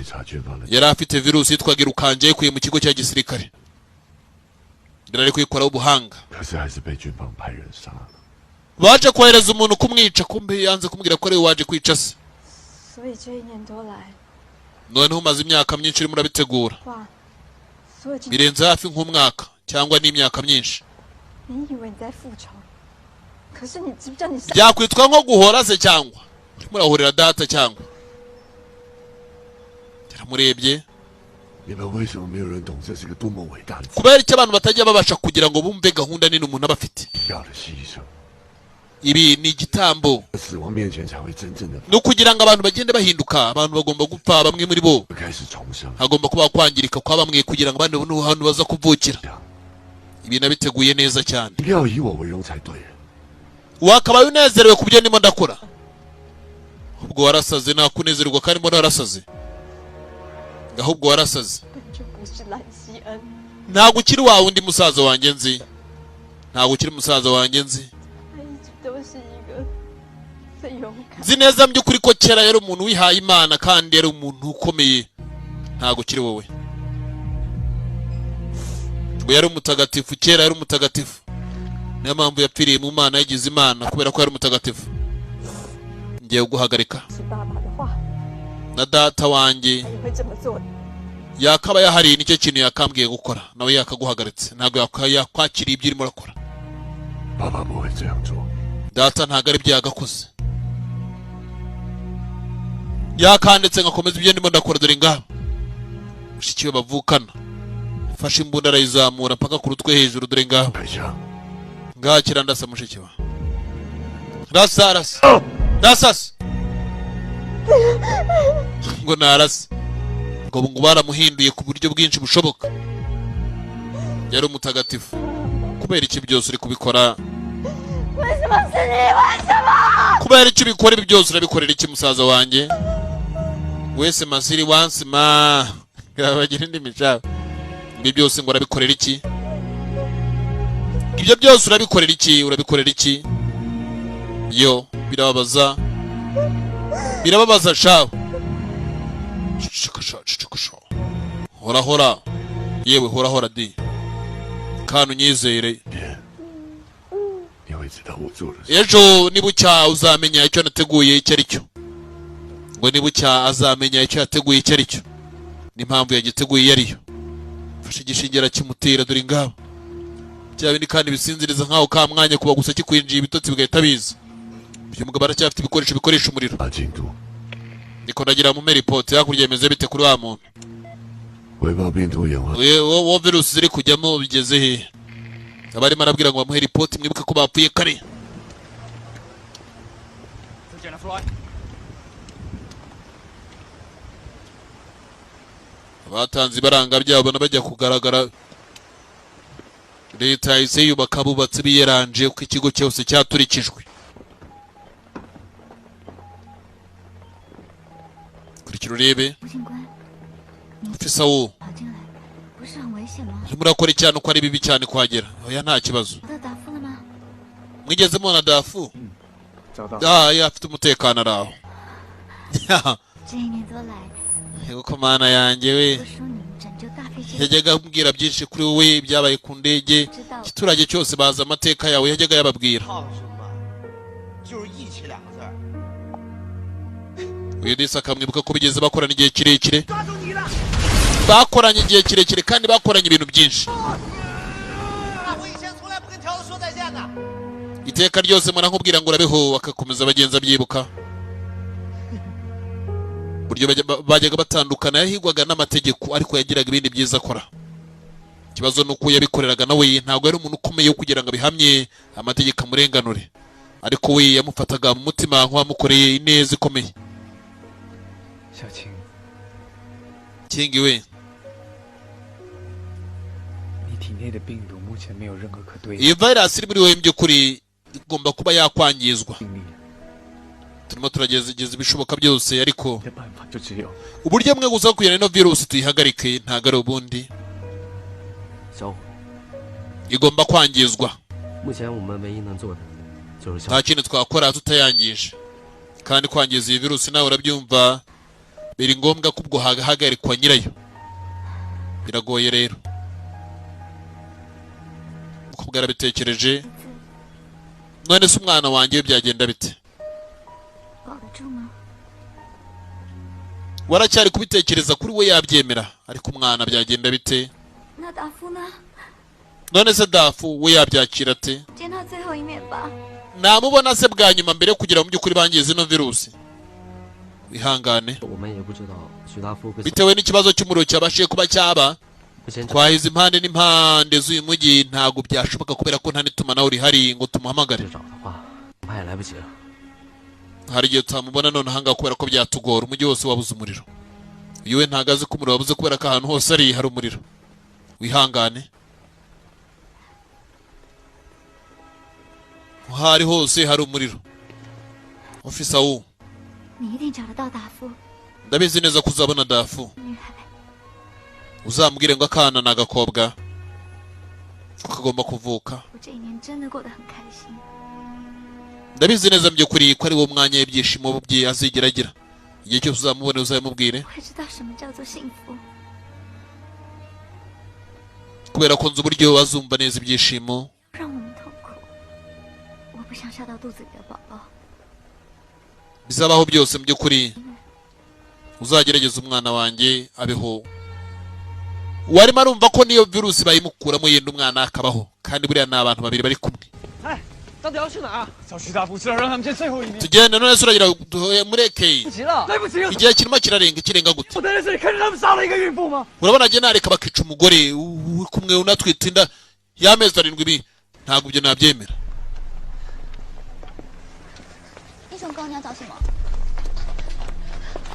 yari afite virusi yitwaga irukanje yikuye mu kigo cya gisirikare. Ndari kwikoraho ubuhanga. Baje kohereza umuntu kumwica, kumbe yanze kumubwira ko ari waje kwica se. Noneho umaze imyaka myinshi urimo urabitegura. Birenze hafi nk'umwaka cyangwa n'imyaka myinshi. Byakwitwa nko guhora se cyangwa urimo urahorera data cyangwa? Yaramurebye 你们为什么没有人懂这是个多么伟大的 kubera icyo abantu batajya babasha kugira ngo bumve gahunda nini umuntu aba afite 要的牺牲？ ibi ni igitambo 死亡面前才会真正的 no kugira ngo abantu bagende bahinduka abantu bagomba gupfa bamwe muri bo 开始重生。 hagomba kuba kwangirika kwa bamwe kugira ngo abandi babone ahantu baza kuvukira ibi nabiteguye neza cyane 应该要以我为荣才对。 wakabaye unezerewe ku byo ndimo ndakora ubwo warasaze nakunezerwa kandi mbona warasaze ahubwo warasaze ntabwo ukiri wa wundi musaza wanjye nzi ntabwo ukiri musaza wanjye nzi nzi neza by'ukuri ko kera yari umuntu wihaye Imana kandi yari umuntu ukomeye ntabwo ukiri wowe ngo yari umutagatifu kera yari umutagatifu niyo mpamvu yapfiriye mu Mana yagize Imana kubera ko yari umutagatifu ngiye guhagarika na data wanjye yakaba yahari nicyo kintu yakambwiye gukora nawe yakaguhagaritse ntabwo yakwakiriye ibyo urimo urakora data ntabwo ari byo yagakoze yakanditse ngakomeza ibyo ndimo ndakora dore ngaho mushiki we bavukana fashe imbunda arayizamura mpaka ku rutwe hejuru dore ngaho ngaho kirandasa mushiki we rasa rasa rasasa ngo narasa ngo baramuhinduye ku buryo bwinshi bushoboka yari umutagatifu kubera iki byose uri kubikora kubera iki ubikora ibi byose urabikorera iki musaza wanjye wese masiri once ma bagira indi micaho ibi byose ngo urabikorera iki ibyo byose urabikorera iki yo birababaza shaho hora yewe hora di kandi unyizere ejo nibucya uzamenya icyo nateguye icyo ari cyo ngo nibucya azamenya icyo yateguye icyo ari cyo n'impamvu yagiteguye iyo ariyo fashe igishingiro kimutera dore ngabo bya bindi kandi bisinziriza nkaho ka mwanya kuba gusa kikwinjiye ibitotsi bigahita biza uyu mugabo aracyafite ibikoresho bikoresha umuriro niko ndagira mu report hakurya yemeze bite kuri wa muntu wo virusi ziri kujyamo bigeze he abarimo arabwira ngo bamuhe report mwibuke ko bapfuye kare batanze ibaranga byabo bajya kugaragara leta yahise yubaka abubatsi biyeranje uko ikigo cyose cyaturikijwe kurikira urebe ofisa wo murakora icyane uko ari bibi cyane kuhagera oya nta kibazo mwigeze mubona dafu afite umutekano ari aho uko mana yanjye we yajyaga ambwira byinshi kuri wowe byabaye ku ndege igiturage cyose bazi amateka yawe yajyaga yababwira uyu disi akamwibuka ko bigeze bakorana igihe kirekire bakoranye igihe kirekire kandi bakoranye ibintu byinshi iteka ryose murankubwira ngo urabeho bakakomeza bagenza byibuka buryo bajyaga batandukana yahigwaga n'amategeko ariko yagiraga ibindi byiza akora ikibazo nuko yabikoreraga nawe ntabwo yari umuntu ukomeye wo kugira ngo abihamye amategeko amurenganure ariko we yamufataga mu mutima nk'uwamukoreye ineza ikomeye kingi we iyi virus iri muri wowe by'ukuri igomba kuba yakwangizwa turimo turageza ibishoboka byose ariko uburyo bumwe gusa kugira ino virusi tuyihagarike ntabwo ari ubundi igomba kwangizwa nta kintu twakora tutayangije kandi kwangiza iyi virusi nawe urabyumva biri ngombwa ko ubwo hagarikwa nyirayo biragoye rero uko bwarabitekereje none se umwana wanjye byagenda bite waracyari kubitekereza kuri we yabyemera ariko umwana byagenda bite none se dafu we yabyakira ate namubona se bwa nyuma mbere kugira mu by'ukuri bangize ino virusi wihangane 我们也不知道徐大夫会 bitewe n'ikibazo cy'umuriro cyabashije kuba cyaba twahize impande n'impande z'uyu mujyi ntabwo byashoboka kubera ko nta n'itumanaho rihari ngo tumuhamagare 找的话，恐怕也来不及了。 hari igihe tutamubona none ahangaha kubera ko byatugora umujyi wose wabuze umuriro uyu we ntago azi ko umuriro wabuze kubera ko ahantu hose hari umuriro wihangane aho ari hose hari umuriro ofisa wu 你一定找得到达夫。 ndabizi neza ko uzabona dafu uzambwire ngo akana ni agakobwa kagomba kuvuka 我这一年真的过得很开心。 ndabizi neza mu by'ukuri ko ari wo mwanya w'ibyishimo bye azigera agira igihe cyose uzamubone uzabimubwire 我也知道什么叫做幸福。 kubera ko nzi uburyo azumva neza ibyishimo 让我们痛苦，我不想杀到肚子里的宝宝。 bizabaho byose mu by'ukuri uzagerageza umwana wanjye abeho warimo arumva ko niyo virusi bayimukuramo yenda umwana akabaho kandi buriya ni abantu babiri bari kumwe 哎，到底要去哪儿？ 找徐大夫是要让他们见最后一面。 tugende none se uragira mureke 不急了，来不及了！ igihe kirimo kirenga gute 我待在这里看着他们杀了一个孕妇吗？ urabona njye nareka bakica umugore kumwe unatwite inda y'amezi 7 ibi ntabwo ibyo nabyemera 英雄哥，你要找什么？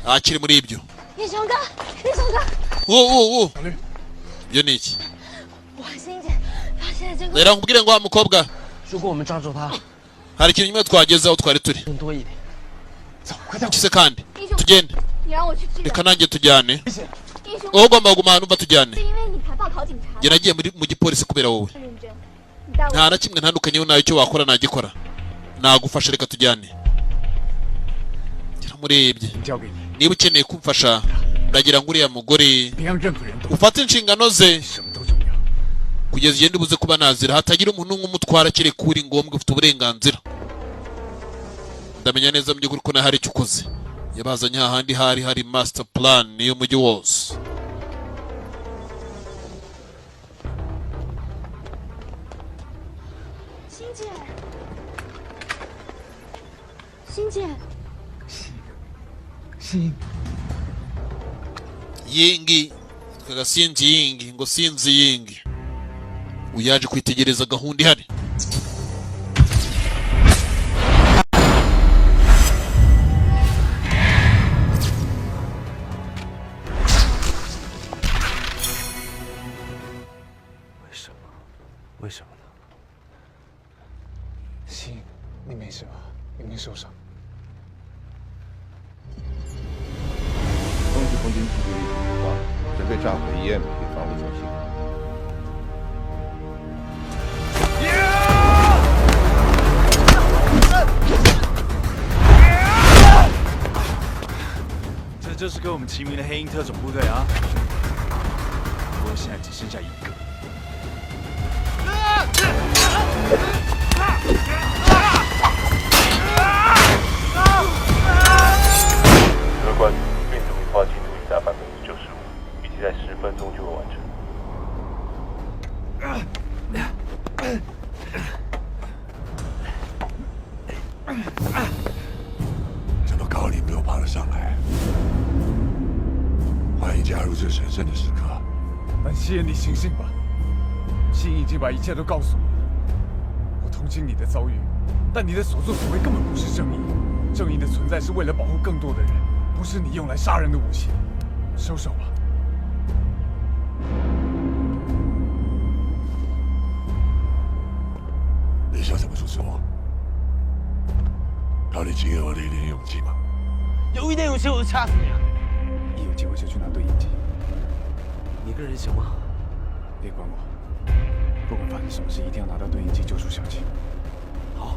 akiri muri ibyo 英雄哥，英雄哥， wo ibyo ni iki 我和欣姐发现了这个。 rero nkubwire ngo wa mukobwa 如果我们抓住他， hari ikintu kimwe twagezeho twari turi 更多一点。 kise kandi tugende 你让我去治疗。 reka nanjye tujyane 英雄， wowe ugomba kuguma ahantu umva tujyane 是因为你才报考警察。 njye nagiye mu gipolisi kubera wowe 认真，你带我。 nta na kimwe ntandukanyeho nawe icyo wakora nagikora nagufasha reka tujyane murebye niba ukeneye kumfasha ndagira ngo uriya mugore ufate inshingano ze kugeza igihe ndibuze kuba nazira hatagira umuntu n'umwe umutwara kereka uri ngombwa ufite uburenganzira ndamenya neza mu by'ukuri ko hari icyo ukoze yabazanye hahandi hari master plan y'umujyi wose 欣姐，欣姐。 yingi kagasinzi yingi ngo sinzi yingi uyaje kwitegereza gahunda ihari为什么呢？ 欣，你没事吧？有没有受伤？ 东西空军近距离处理化，准备炸毁 EMP 防务中心。这就是跟我们齐名的黑鹰特种部队啊！不过现在只剩下一个。 客官，病毒隐化进度已达95%，预计在10分钟就会完成。这么高你没有爬得上来，欢迎加入这神圣的时刻。本溪人，你醒醒吧！信已经把一切都告诉我了。我同情你的遭遇，但你的所作所为根本不是正义。正义的存在是为了保护更多的人，不是你用来杀人的武器。收手吧。你想怎么处置我？靠你仅有的一点勇气吗？有一点勇气我就掐死你啊！一有机会就去拿对讲机。一个人行吗？别管我，不管发生什么事，一定要拿到对讲机救出小七。好。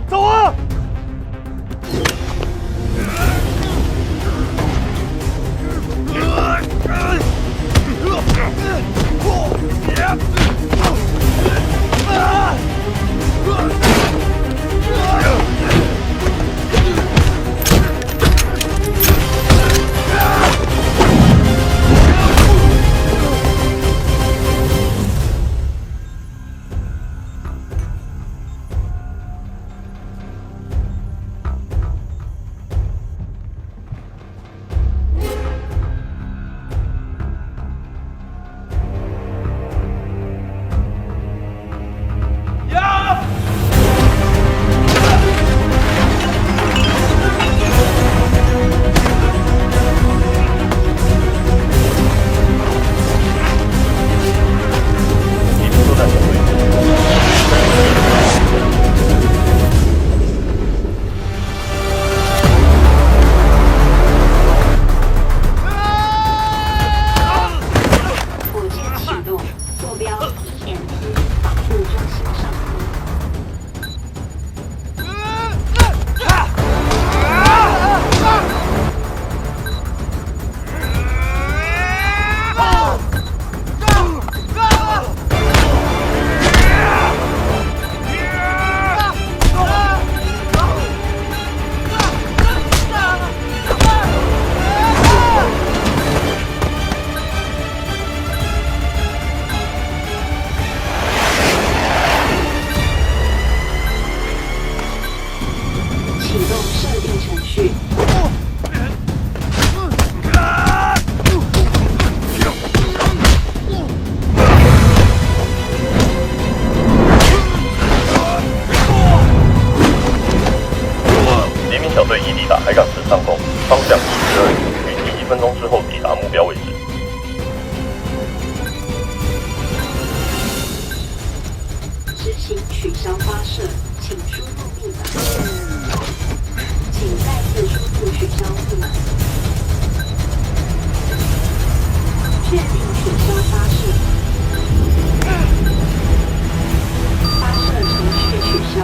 走啊！ 啊！启动设定程序。黎明小队已抵达海港城上空，方向12，预计1分钟之后抵达目标位置。执行取消发射，请输入密码。请再次输入取消密码。确定取消发射。发射程序取消。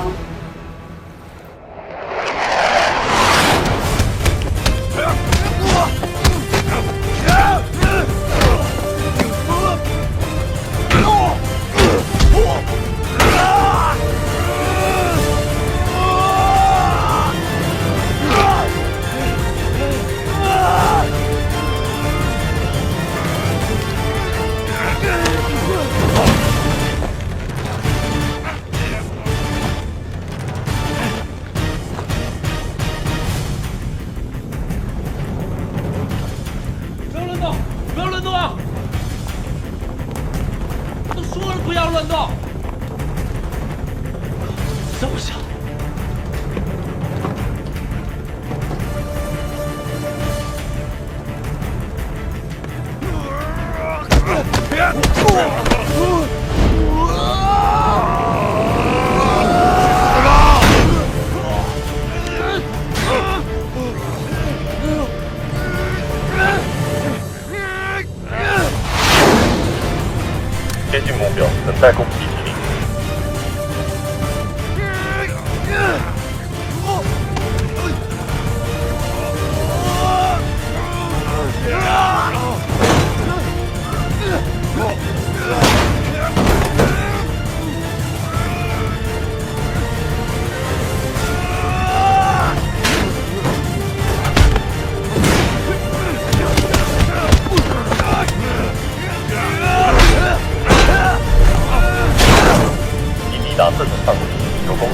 接近目标，等待攻击指令。已抵达射程范围，有攻击。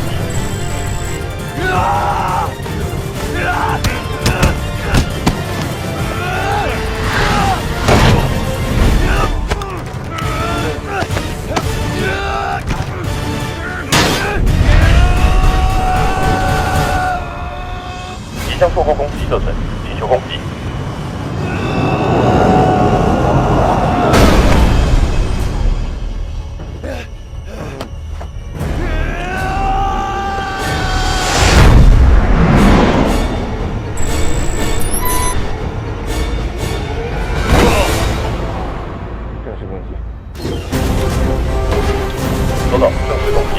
即将错过攻击射程，请求攻击。正式攻击。收到，正式攻击。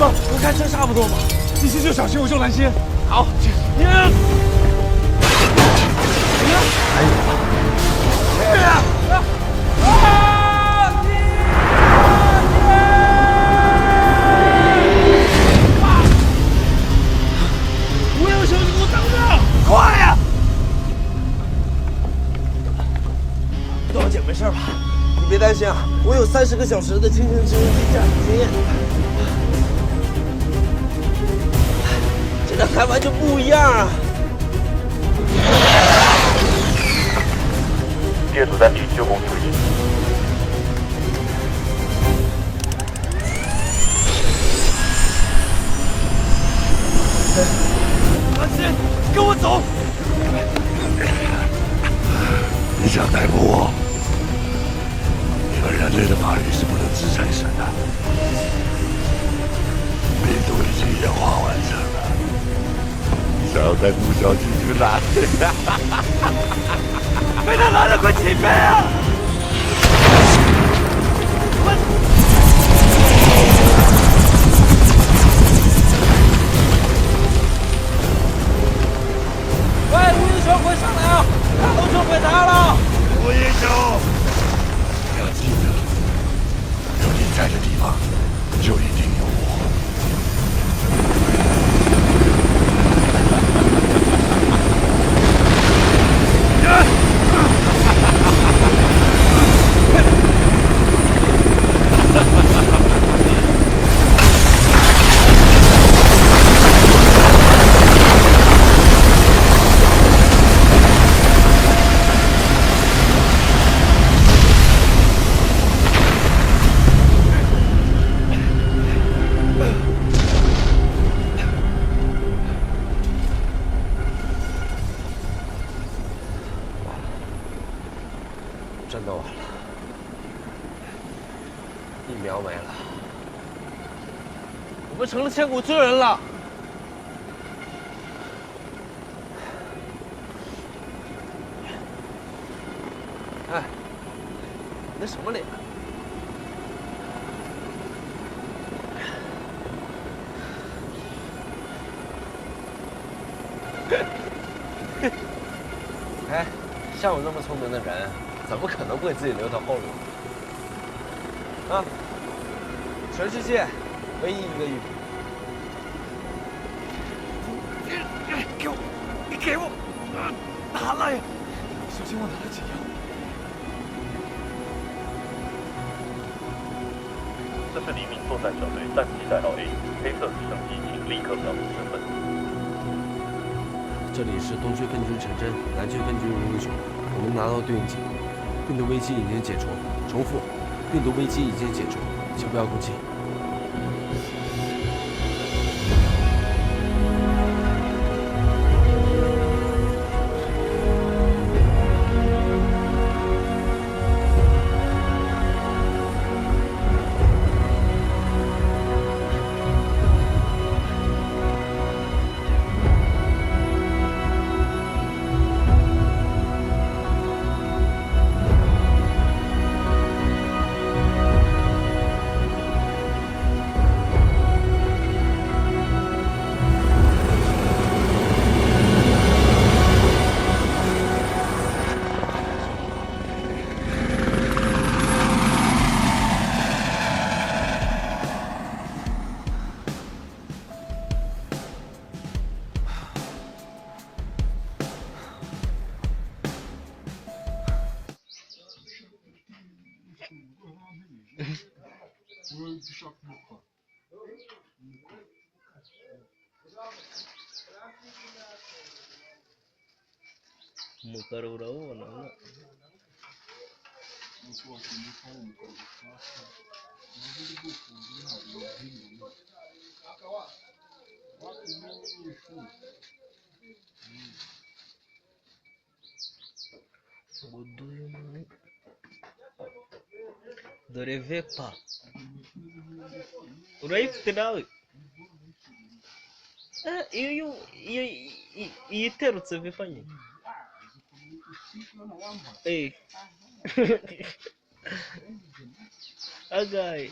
我看这差不多吧。你先救小新，我救蓝心。好。我有兄弟，给我等着！快呀！段姐没事吧？你别担心啊，我有30个小时的轻型直升机驾驶经验。这两台完全不一样啊！第二组单体就攻击位置。蓝心，跟我走！你想逮捕我？你们人类的法律是不能制裁神的。病毒已经演化完成了，你想要逮捕小鸡就拿去！被他拿的快起飞啊！们成了千古罪人了。哎，你那什么脸？哎，像我这么聪明的人，怎么可能不给自己留条后路？啊，全世界唯一一个玉璧。给我，你给我，拿来呀！小心我拿了解药。这是黎明作战小队战机代号 A， 黑色直升机，请立刻表明身份。这里是东区分局陈真，南区分局吴英雄，我们拿到对应警报，病毒危机已经解除。重复，病毒危机已经解除，请不要攻击。Umukara urabona dore vepa urayifite nawe iyo iterutse vepa nyine agaye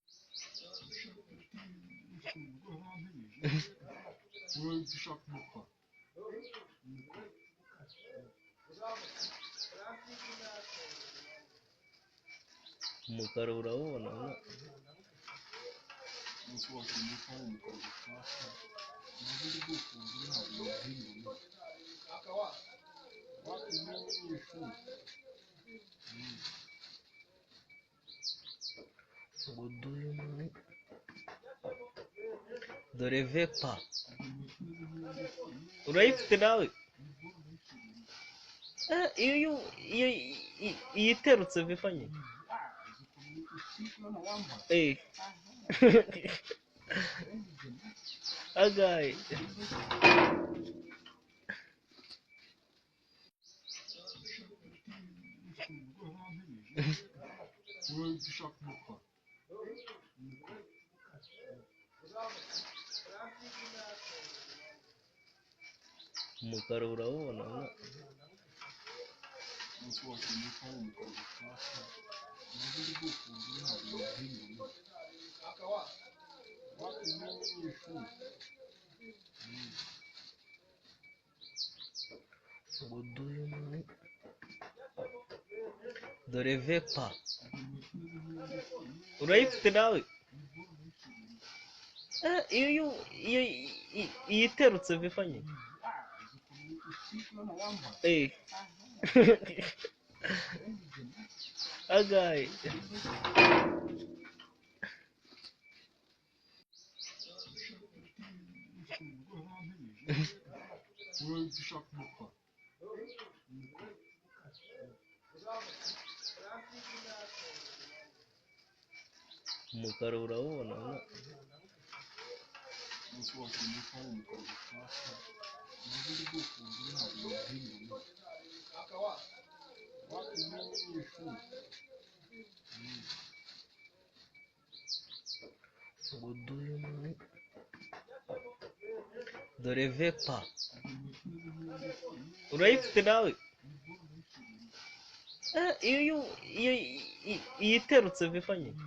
umukara urabona dore vepa urayifite nawe iyo iterutse vepa nyine agaye umukara urabona dore vepa urayifite nawe iyo iterutse vepa nyine agaye umukara urabona dore vepa urayifite nawe iyo iterutse vepa nyine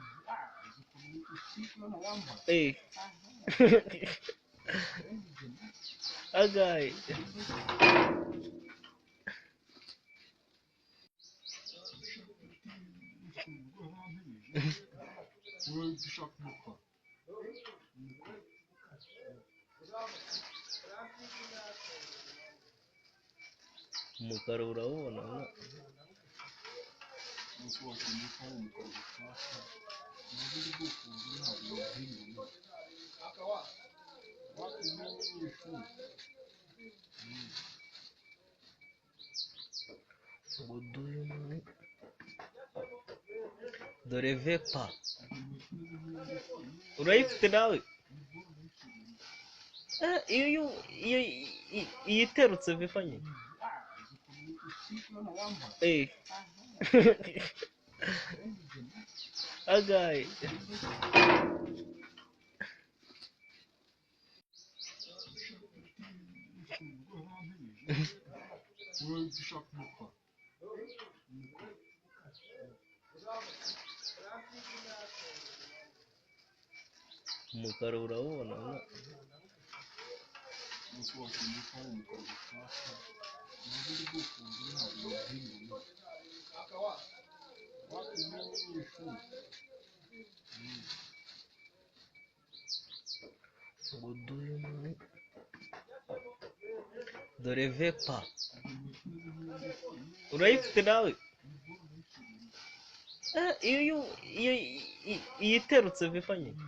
agaye umukara urawubona dore vepa urayifite nawe iyo iterutse vepa nyine agaye umukara urawubona dore vepa urayifite nawe iyo iterutse vepa nyine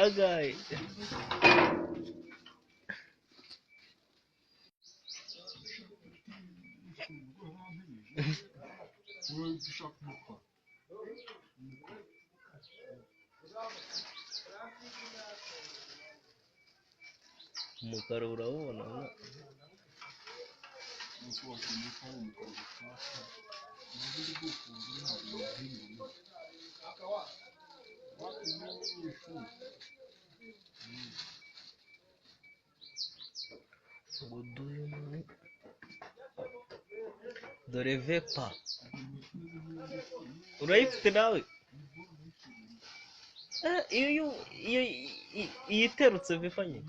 agaye umukara urawubona dore vepa urayifite nawe iyo iterutse vepa nyine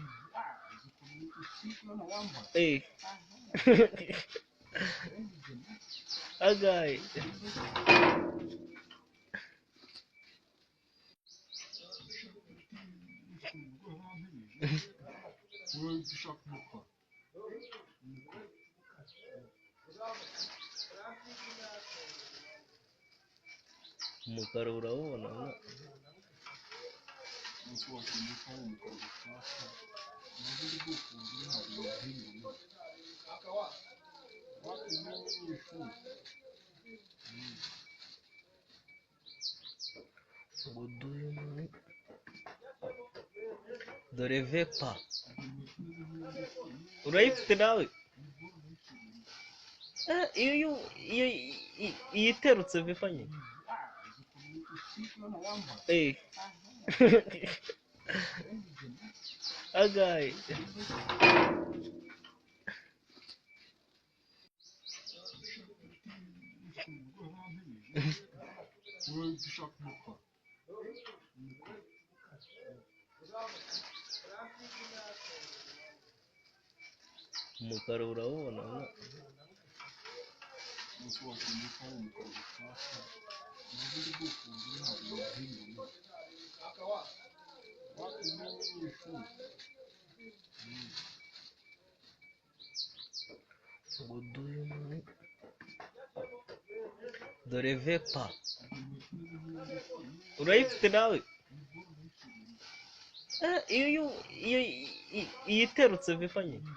agaye umukara urawubona dore vepa urayifite nawe iyo iterutse vepa nyine agaye umukara urawubona dore vepa urayifite nawe iyo iterutse vepa nyine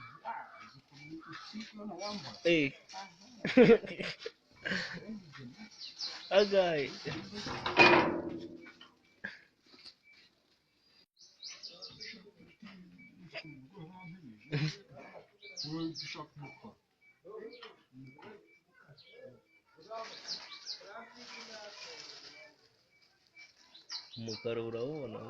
agaye umukara urawubona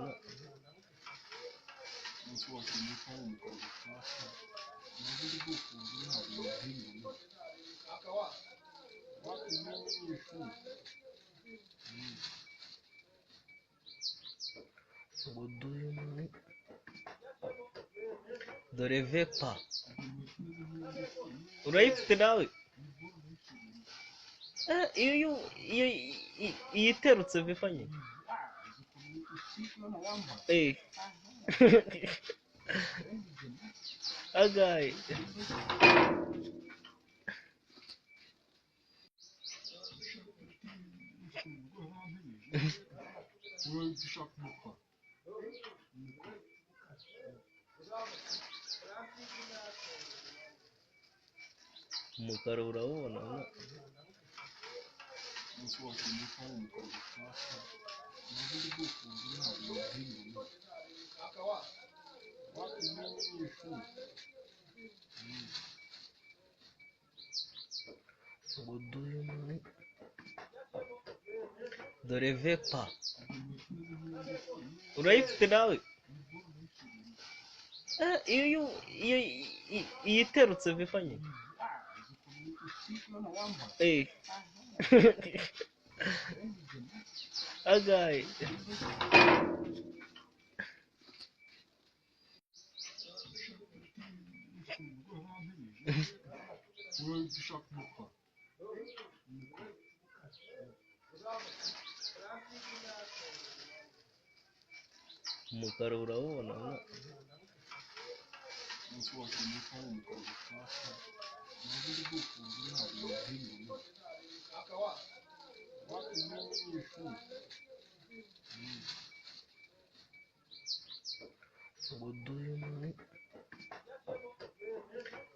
dore vepa urayifite nawe iyo iterutse vepa nyine agaye umukara urawubona dore vepa urayifite nawe iyo iterutse vepa nyine agaye umukara urawubona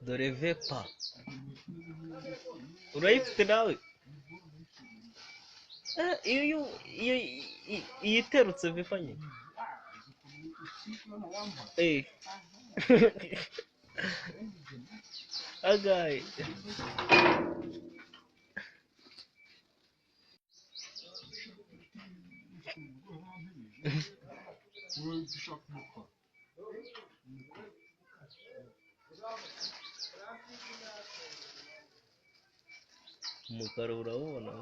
dore vepa urayifite nawe iyo iterutse vepa nyine agaye umukara urawubona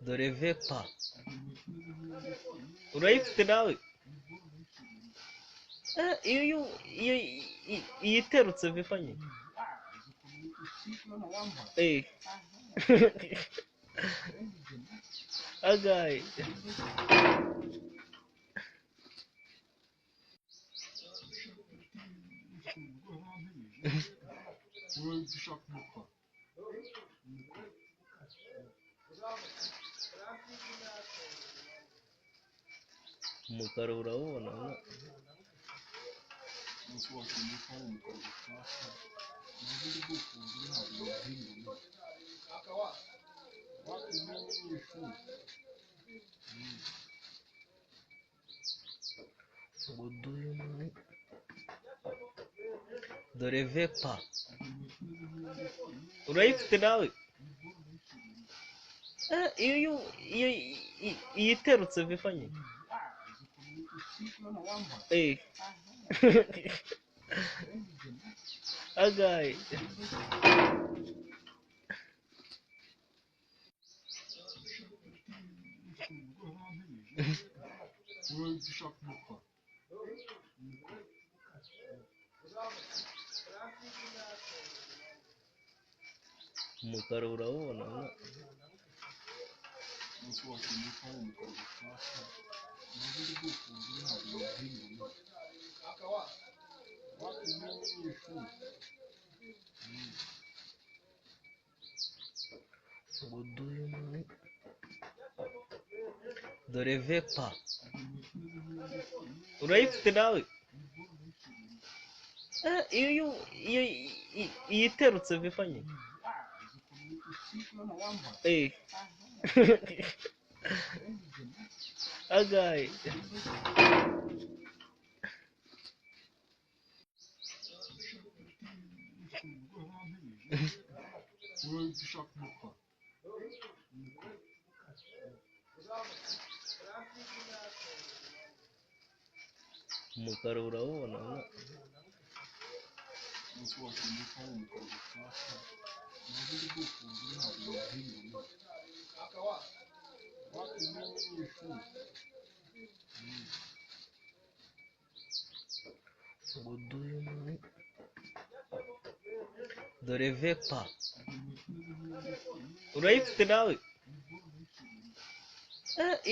dore vepa urayifite nawe iyo iterutse vepa nyine agaye umukara urawubona dore vepa urayifite nawe iyo iterutse vepa nyine agaye umukara urawubona dore vepa urayifite nawe iyo iterutse vifanye agaye umukara urabona dore vepa urayifite nawe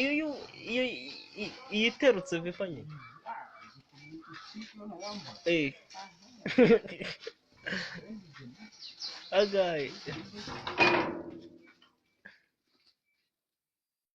iyo iterutse vepa nyine agaye